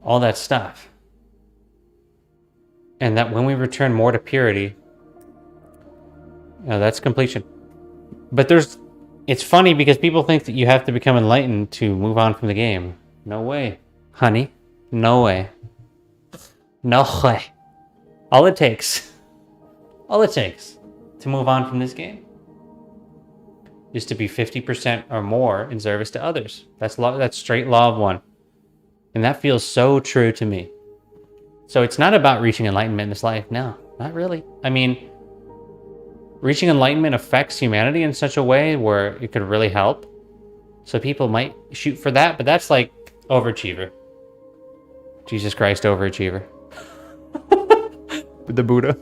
all that stuff. And that when we return more to purity, you know, that's completion. But it's funny because people think that you have to become enlightened to move on from the game. No way, honey. No way. No way. All it takes to move on from this game is to be 50% or more in service to others. That's straight law of one. And that feels so true to me. So it's not about reaching enlightenment in this life. No, not really. I mean, reaching enlightenment affects humanity in such a way where it could really help. So people might shoot for that, but that's like overachiever. Jesus Christ, overachiever. The Buddha.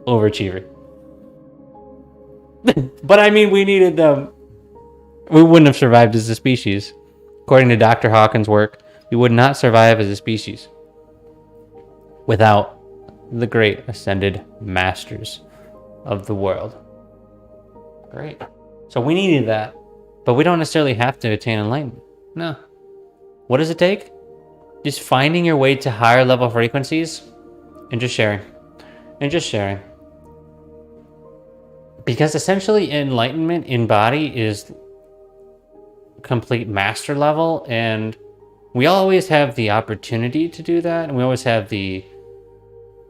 Overachiever. But I mean, we needed them. We wouldn't have survived as a species. According to Dr. Hawkins' work, we would not survive as a species without the great ascended masters of the world. Great. So we needed that, but we don't necessarily have to attain enlightenment. No. What does it take? Just finding your way to higher level frequencies and just sharing. And just sharing. Because essentially enlightenment in body is complete master level, and we always have the opportunity to do that, and we always have the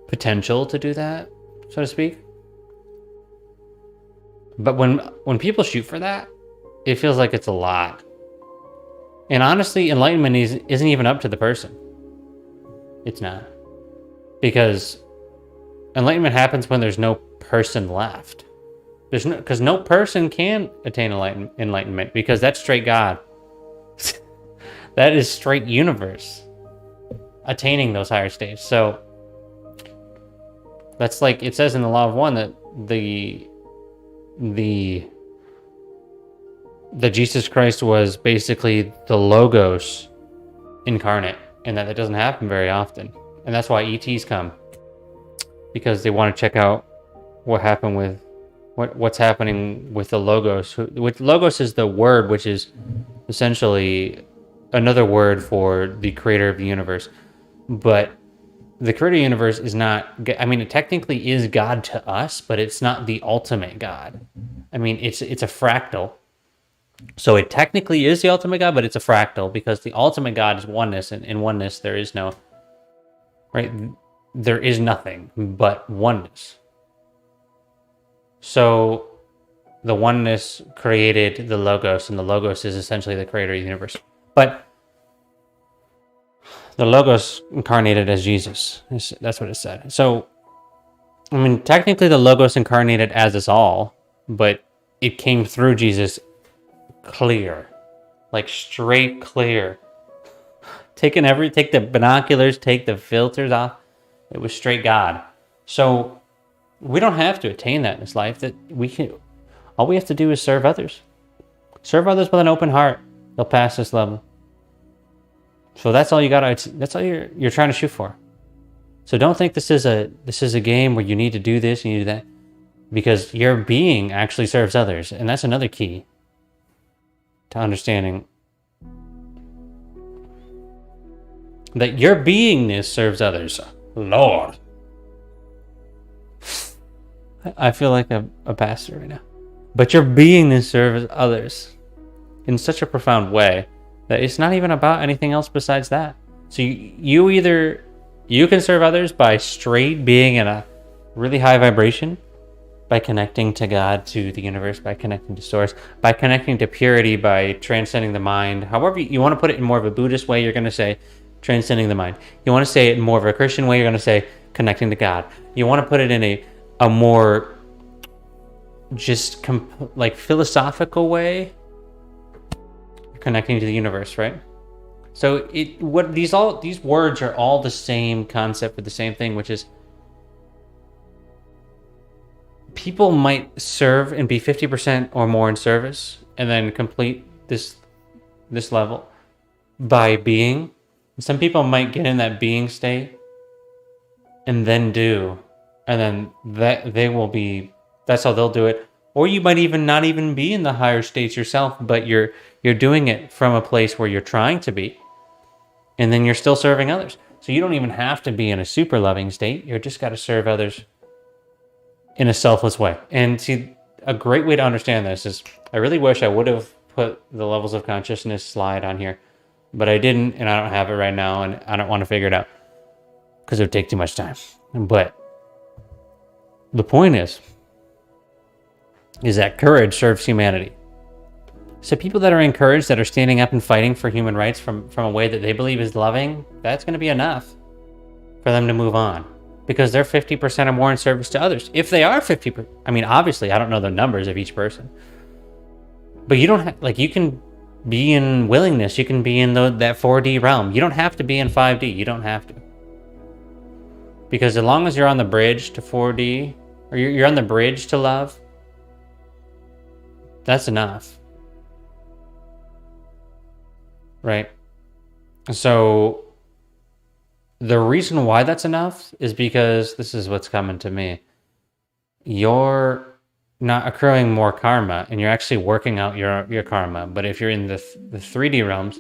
potential to do that, so to speak. But when people shoot for that, it feels like it's a lot. And honestly, enlightenment isn't even up to the person. It's not. Because enlightenment happens when there's no person left. Because no person can attain enlightenment, because that's straight God. That is straight universe attaining those higher states. So that's like it says in the law of one that that Jesus Christ was basically the logos incarnate, and that doesn't happen very often. And that's why ETs come, because they want to check out what happened with what's happening with the logos. Which logos is the word, which is essentially another word for the creator of the universe. But the creator of the universe is not, I mean, it technically is God to us, but it's not the ultimate God. I mean, it's a fractal. So it technically is the ultimate God, but it's a fractal, because the ultimate God is oneness, and in oneness there is no, right? There is nothing but oneness. So the oneness created the logos, and the logos is essentially the creator of the universe. But the logos incarnated as Jesus. That's what it said. So, I mean, technically the logos incarnated as us all, but it came through Jesus clear, like straight clear. Take the binoculars, take the filters off. It was straight God. So we don't have to attain that in this life. That we can. All we have to do is serve others. Serve others with an open heart. They'll pass this level. So that's all you got. That's all you're trying to shoot for. So don't think this is a game where you need to do this and you do that, because your being actually serves others, and that's another key to understanding that your beingness serves others. Lord, I feel like a pastor right now. But your beingness serves others in such a profound way that it's not even about anything else besides that. So you can serve others by straight being in a really high vibration, by connecting to God, to the universe, by connecting to source, by connecting to purity, by transcending the mind. However you want to put it, in more of a Buddhist way, you're going to say transcending the mind. You want to say it in more of a Christian way, you're going to say connecting to God. You want to put it in a more just like philosophical way, connecting to the universe, right? So these words are all the same concept for the same thing, which is people might serve and be 50% or more in service and then complete this level by being. Some people might get in that being state and then that's how they'll do it. Or you might even not even be in the higher states yourself, but you're doing it from a place where you're trying to be, and then you're still serving others. So you don't even have to be in a super loving state. You just got to serve others in a selfless way. And see, a great way to understand this is, I really wish I would have put the levels of consciousness slide on here, but I didn't, and I don't have it right now, and I don't want to figure it out because it would take too much time. But the point is that courage serves humanity. So people that are encouraged, that are standing up and fighting for human rights from a way that they believe is loving, that's going to be enough for them to move on, because they're 50% or more in service to others. If they are 50%, I mean, obviously, I don't know the numbers of each person, but you don't have, like, you can be in willingness, you can be in that 4D realm. You don't have to be in 5D. You don't have to. Because as long as you're on the bridge to 4D, or you're on the bridge to love, that's enough. Right? So the reason why that's enough is because this is what's coming to me. You're not accruing more karma, and you're actually working out your karma. But if you're in the 3D realms,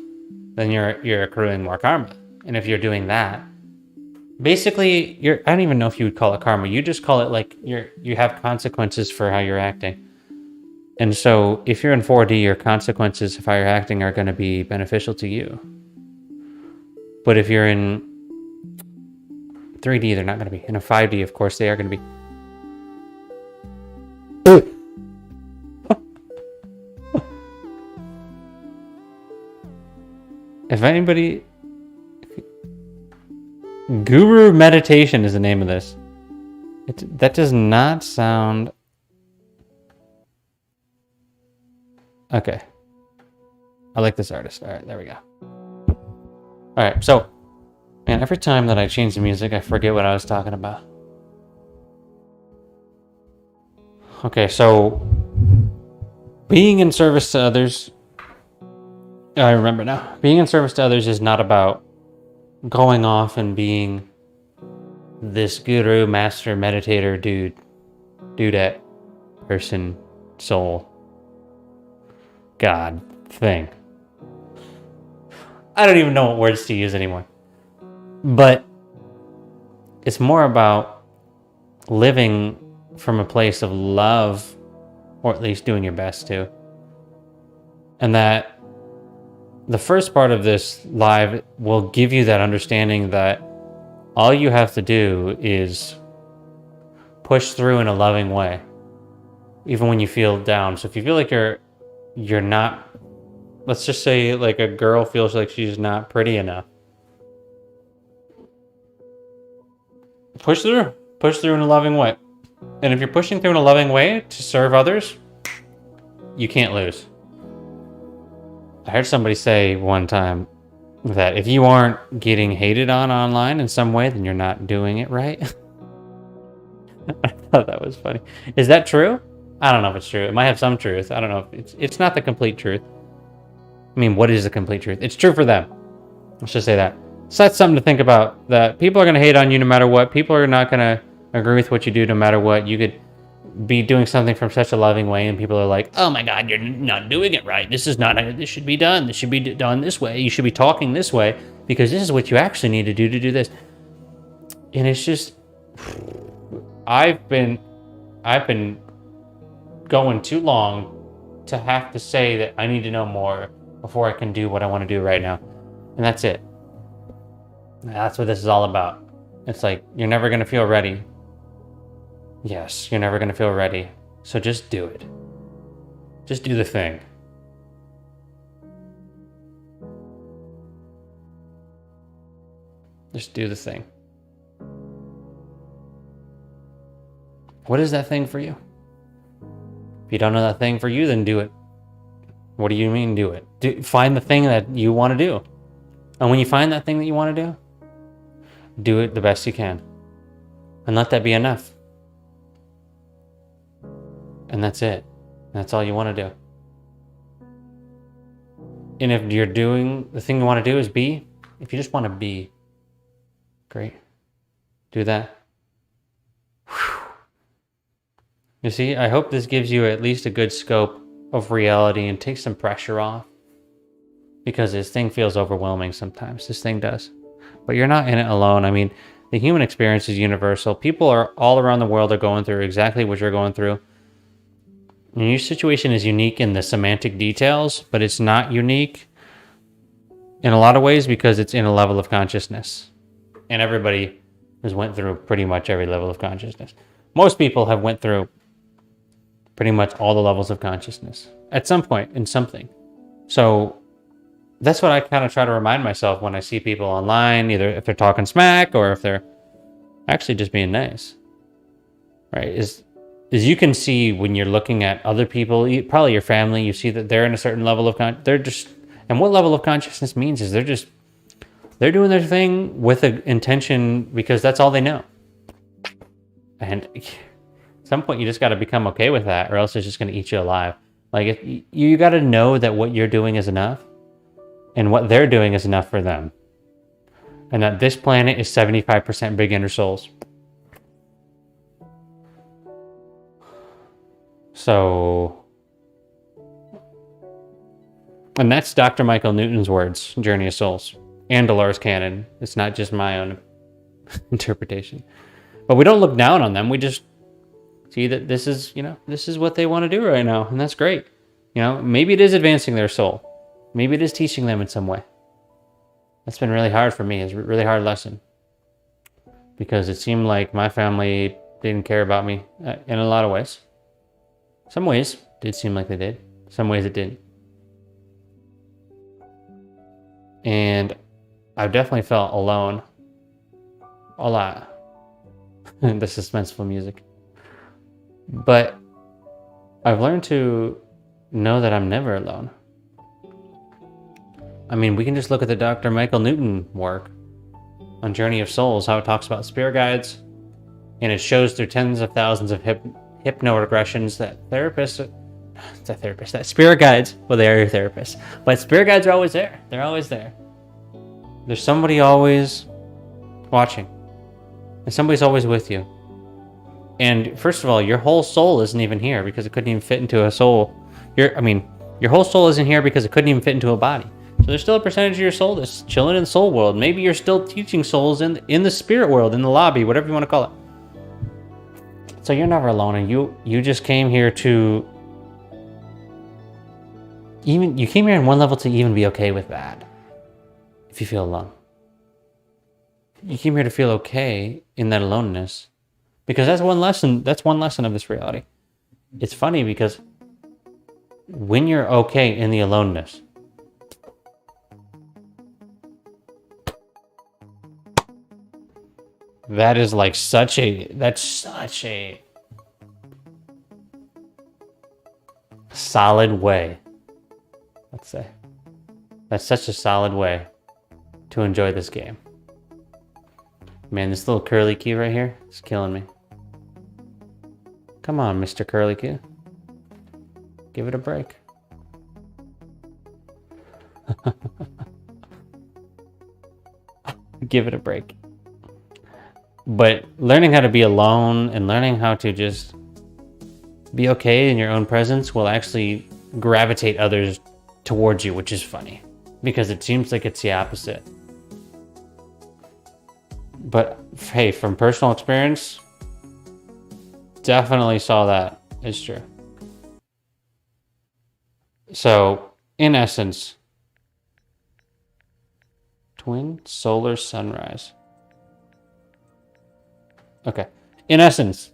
then you're accruing more karma. And if you're doing that, basically, I don't even know if you would call it karma. You just call it like you have consequences for how you're acting. And so if you're in 4D, your consequences of how you're acting are going to be beneficial to you. But if you're in 3D, they're not going to be. In a 5D, of course, they are going to be. If anybody... Guru meditation is the name of this. That does not sound... Okay. I like this artist. All right, there we go. All right, so, man, every time that I change the music, I forget what I was talking about. Okay, so being in service to others I remember now. Being in service to others is not about going off and being this guru, master, meditator, dudette, person, soul, God thing. I don't even know what words to use anymore. But it's more about living from a place of love, or at least doing your best to. And that the first part of this live will give you that understanding that all you have to do is push through in a loving way, even when you feel down. So if you feel like you're not, let's just say like a girl feels like she's not pretty enough, push through in a loving way. And if you're pushing through in a loving way to serve others, you can't lose. I heard somebody say one time that if you aren't getting hated on online in some way, then you're not doing it right. I thought that was funny. Is that true? I don't know if it's true. It might have some truth. I don't know if it's not the complete truth. I mean, what is the complete truth? It's true for them. Let's just say that. So that's something to think about, that people are going to hate on you no matter what. People are not going to agree with what you do no matter what. You could be doing something from such a loving way and people are like, oh my God, you're not doing it right. This should be done. This should be done this way. You should be talking this way because this is what you actually need to do this. And it's just, I've been going too long to have to say that I need to know more before I can do what I want to do right now. And that's it. That's what this is all about. It's like, you're never going to feel ready. Yes, you're never going to feel ready. So just do it. Just do the thing. Just do the thing. What is that thing for you? If you don't know that thing for you, then do it. What do you mean do it? Find the thing that you want to do. And when you find that thing that you want to do it the best you can. And let that be enough. And that's it. That's all you want to do. And if you're doing the thing you want to do is be, if you just want to be, great. Do that. Whew. You see, I hope this gives you at least a good scope of reality and takes some pressure off. Because this thing feels overwhelming sometimes. This thing does. But you're not in it alone. I mean, the human experience is universal. People are all around the world are going through exactly what you're going through. And your situation is unique in the semantic details, but it's not unique in a lot of ways because it's in a level of consciousness. And everybody has went through pretty much every level of consciousness. Most people have went through pretty much all the levels of consciousness at some point in something. So that's what I kind of try to remind myself when I see people online, either if they're talking smack or if they're actually just being nice, right? Is you can see when you're looking at other people, probably your family, you see that they're in a certain level of and what level of consciousness means is they're doing their thing with an intention because that's all they know. And at some point you just got to become okay with that or else it's just going to eat you alive. Like if you got to know that what you're doing is enough and what they're doing is enough for them. And that this planet is 75% beginner souls. So, and that's Dr. Michael Newton's words, Journey of Souls, and Dolores Cannon. It's not just my own interpretation. But we don't look down on them. We just see that this is, this is what they want to do right now. And that's great. Maybe it is advancing their soul. Maybe it is teaching them in some way. That's been really hard for me. It's a really hard lesson. Because it seemed like my family didn't care about me in a lot of ways. Some ways it did seem like they did. Some ways it didn't. And I've definitely felt alone. A lot. The suspenseful music. But I've learned to know that I'm never alone. I mean, we can just look at the Dr. Michael Newton work on Journey of Souls, how it talks about spirit guides, and it shows through tens of thousands of hypnoregressions that therapists It's a therapist. That spirit guides, well, they are your therapists. But spirit guides are always there. They're always there. There's somebody always watching. And somebody's always with you. And first of all, your whole soul isn't even here because it couldn't even fit into a soul. Your whole soul isn't here because it couldn't even fit into a body. So there's still a percentage of your soul that's chilling in the soul world. Maybe you're still teaching souls in the spirit world, in the lobby, whatever you want to call it. So you're never alone, and you just came here to you came here on one level to even be okay with that. If you feel alone. You came here to feel okay in that aloneness. Because that's one lesson of this reality. It's funny because when you're okay in the aloneness, that's such a solid way. Let's say. That's such a solid way to enjoy this game. Man, this little curly Q right here is killing me. Come on, Mr. Curly Q. Give it a break. Give it a break. But learning how to be alone and learning how to just be okay in your own presence will actually gravitate others towards you, which is funny. Because it seems like it's the opposite. But hey, from personal experience, definitely saw that. It's true. So, in essence, twin solar sunrise. Okay. In essence,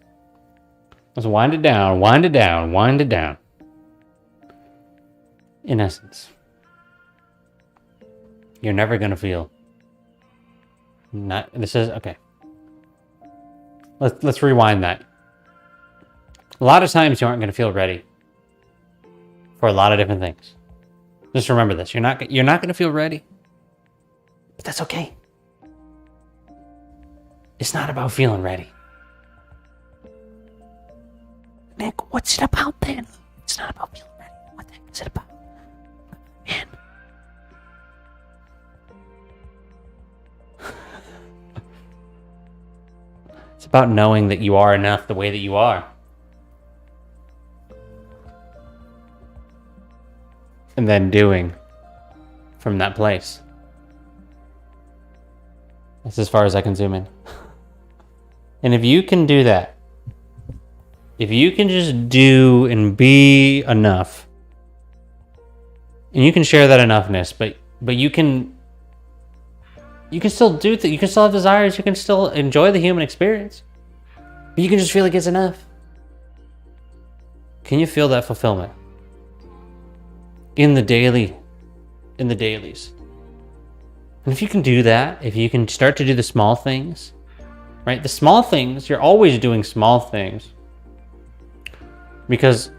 let's wind it down, wind it down, wind it down. In essence, you're never going to feel okay. Let's rewind that. A lot of times you aren't going to feel ready for a lot of different things. Just remember this. You're not going to feel ready. But that's okay. It's not about feeling ready. Nick, what's it about then? It's not about feeling ready. What the heck is it about? Man. It's about knowing that you are enough the way that you are. And then doing from that place. That's as far as I can zoom in. And if you can do that, if you can just do and be enough, and you can share that enoughness, but you can still do you can still have desires, you can still enjoy the human experience, but you can just feel like it's enough. Can you feel that fulfillment in the dailies? And if you can do that, if you can start to do the small things, right? The small things, you're always doing small things. Because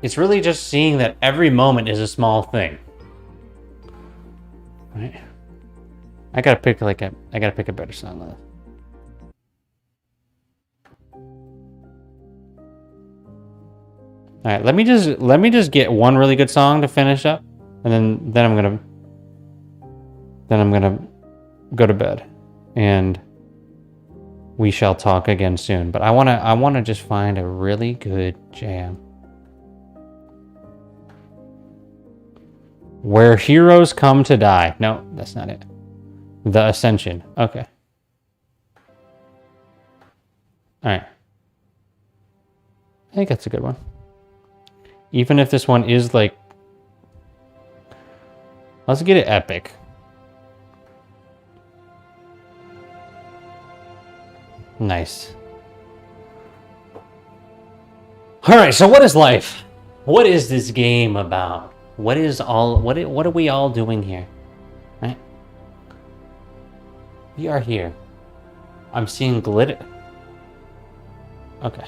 it's really just seeing that every moment is a small thing. Right? I gotta pick a better song than this. Alright, let me just get one really good song to finish up, and then I'm gonna go to bed, and we shall talk again soon. But I wanna just find a really good jam. Where heroes come to die. No, that's not it. The Ascension. Okay. Alright. I think that's a good one. Even if this one is like... Let's get it epic. Nice. Alright, so what is life? What is this game about? What are we all doing here? Right? We are here. I'm seeing glitter. Okay.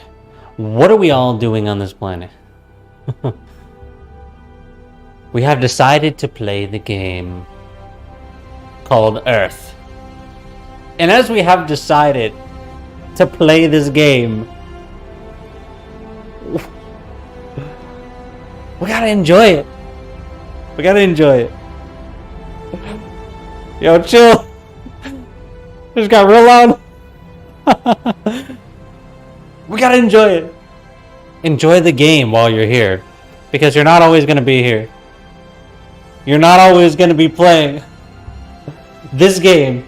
What are we all doing on this planet? We have decided to play the game called Earth. And as we have decided to play this game, We gotta enjoy it. We gotta enjoy it. Yo, chill. Just got real loud. We gotta enjoy it. Enjoy the game while you're here. Because you're not always gonna be here. You're not always gonna be playing this game.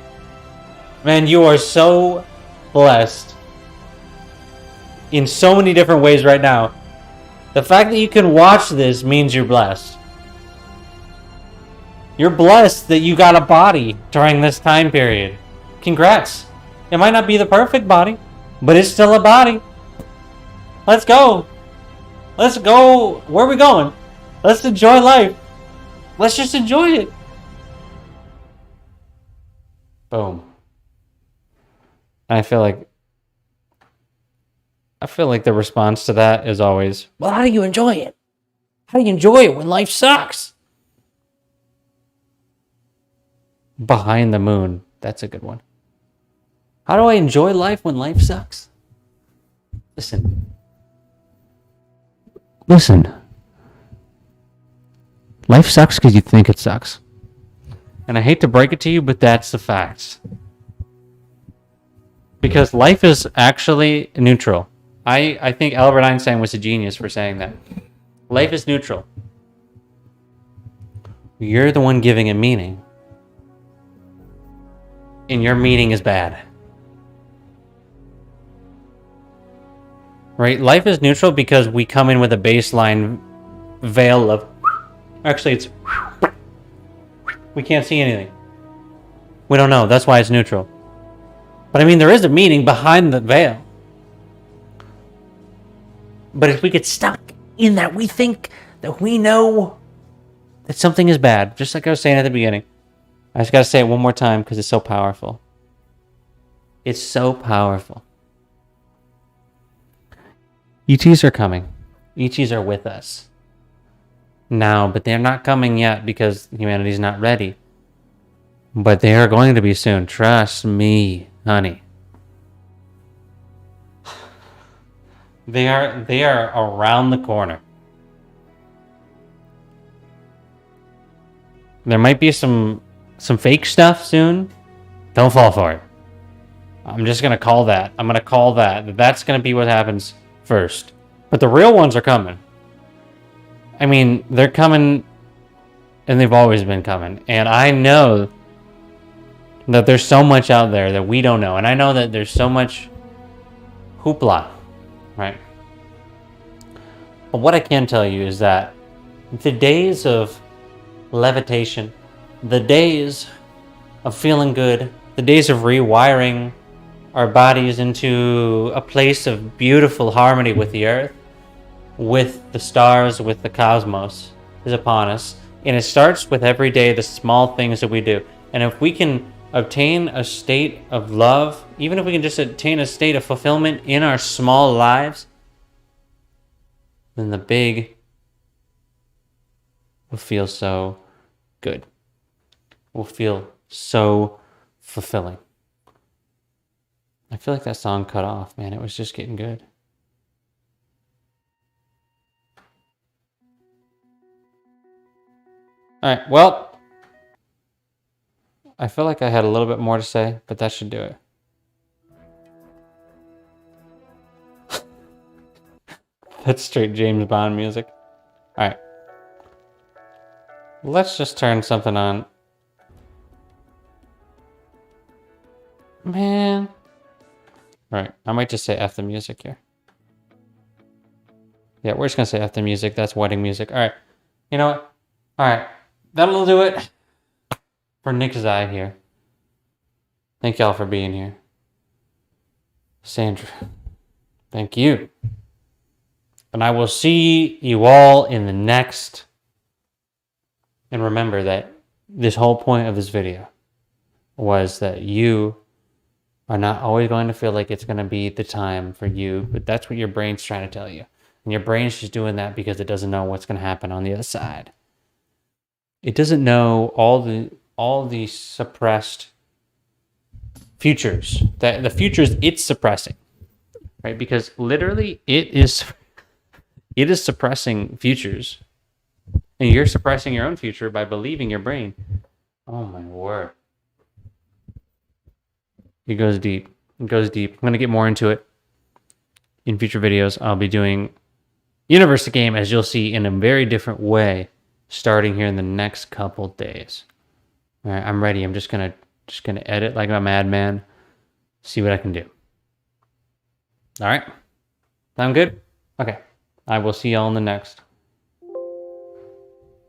Man, you are so blessed in so many different ways right now. The fact that you can watch this means you're blessed. You're blessed that you got a body during this time period. Congrats. It might not be the perfect body, but it's still a body. Let's go. Let's go. Where are we going? Let's enjoy life. Let's just enjoy it. Boom. I feel like the response to that is always, well, how do you enjoy it? How do you enjoy it when life sucks? Behind the moon. That's a good one. How do I enjoy life when life sucks? Listen. Life sucks because you think it sucks. And I hate to break it to you, but that's the facts. Because life is actually neutral. I think Albert Einstein was a genius for saying that. Life is neutral. You're the one giving it meaning. And your meaning is bad. Right? Life is neutral because we come in with a baseline veil of... Actually, it's... We can't see anything. We don't know. That's why it's neutral. But I mean, there is a meaning behind the veil. But if we get stuck in that, we think that we know that something is bad. Just like I was saying at the beginning. I just got to say it one more time because it's so powerful. It's so powerful. ETs are coming. ETs are with us now, but they're not coming yet because humanity's not ready. But they are going to be soon. Trust me, honey. They are around the corner. There might be some fake stuff soon. Don't fall for it. I'm just going to call that. I'm going to call that. That's going to be what happens first. But the real ones are coming. I mean, they're coming, and they've always been coming. And I know that there's so much out there that we don't know. And I know that there's so much hoopla, right? But what I can tell you is that the days of levitation, the days of feeling good, the days of rewiring our bodies into a place of beautiful harmony with the earth, with the stars, with the cosmos, is upon us. And it starts with every day, the small things that we do. And if we can obtain a state of love, even if we can just attain a state of fulfillment in our small lives, then the big will feel so good. Will feel so fulfilling. I feel like that song cut off, man. It was just getting good. All right, well, I feel like I had a little bit more to say, but that should do it. That's straight James Bond music. All right. Let's just turn something on. Man. All right, I might just say F the music here. Yeah, we're just going to say F the music. That's wedding music. All right. You know what? All right. That'll do it for Nick's Eye here. Thank y'all for being here. Sandra, thank you. And I will see you all in the next. And remember that this whole point of this video was that you are not always going to feel like it's going to be the time for you, but that's what your brain's trying to tell you. And your brain's just doing that because it doesn't know what's going to happen on the other side. It doesn't know all the suppressed futures, that the futures it's suppressing, right? Because literally it is suppressing futures And you're suppressing your own future by believing your brain. Oh my word. It goes deep. It goes deep. I'm going to get more into it in future videos. I'll be doing Universe Game, as you'll see, in a very different way, starting here in the next couple days. All right, I'm ready. I'm just gonna edit like a madman, see what I can do. All right, sound good? Okay, I will see y'all in the next.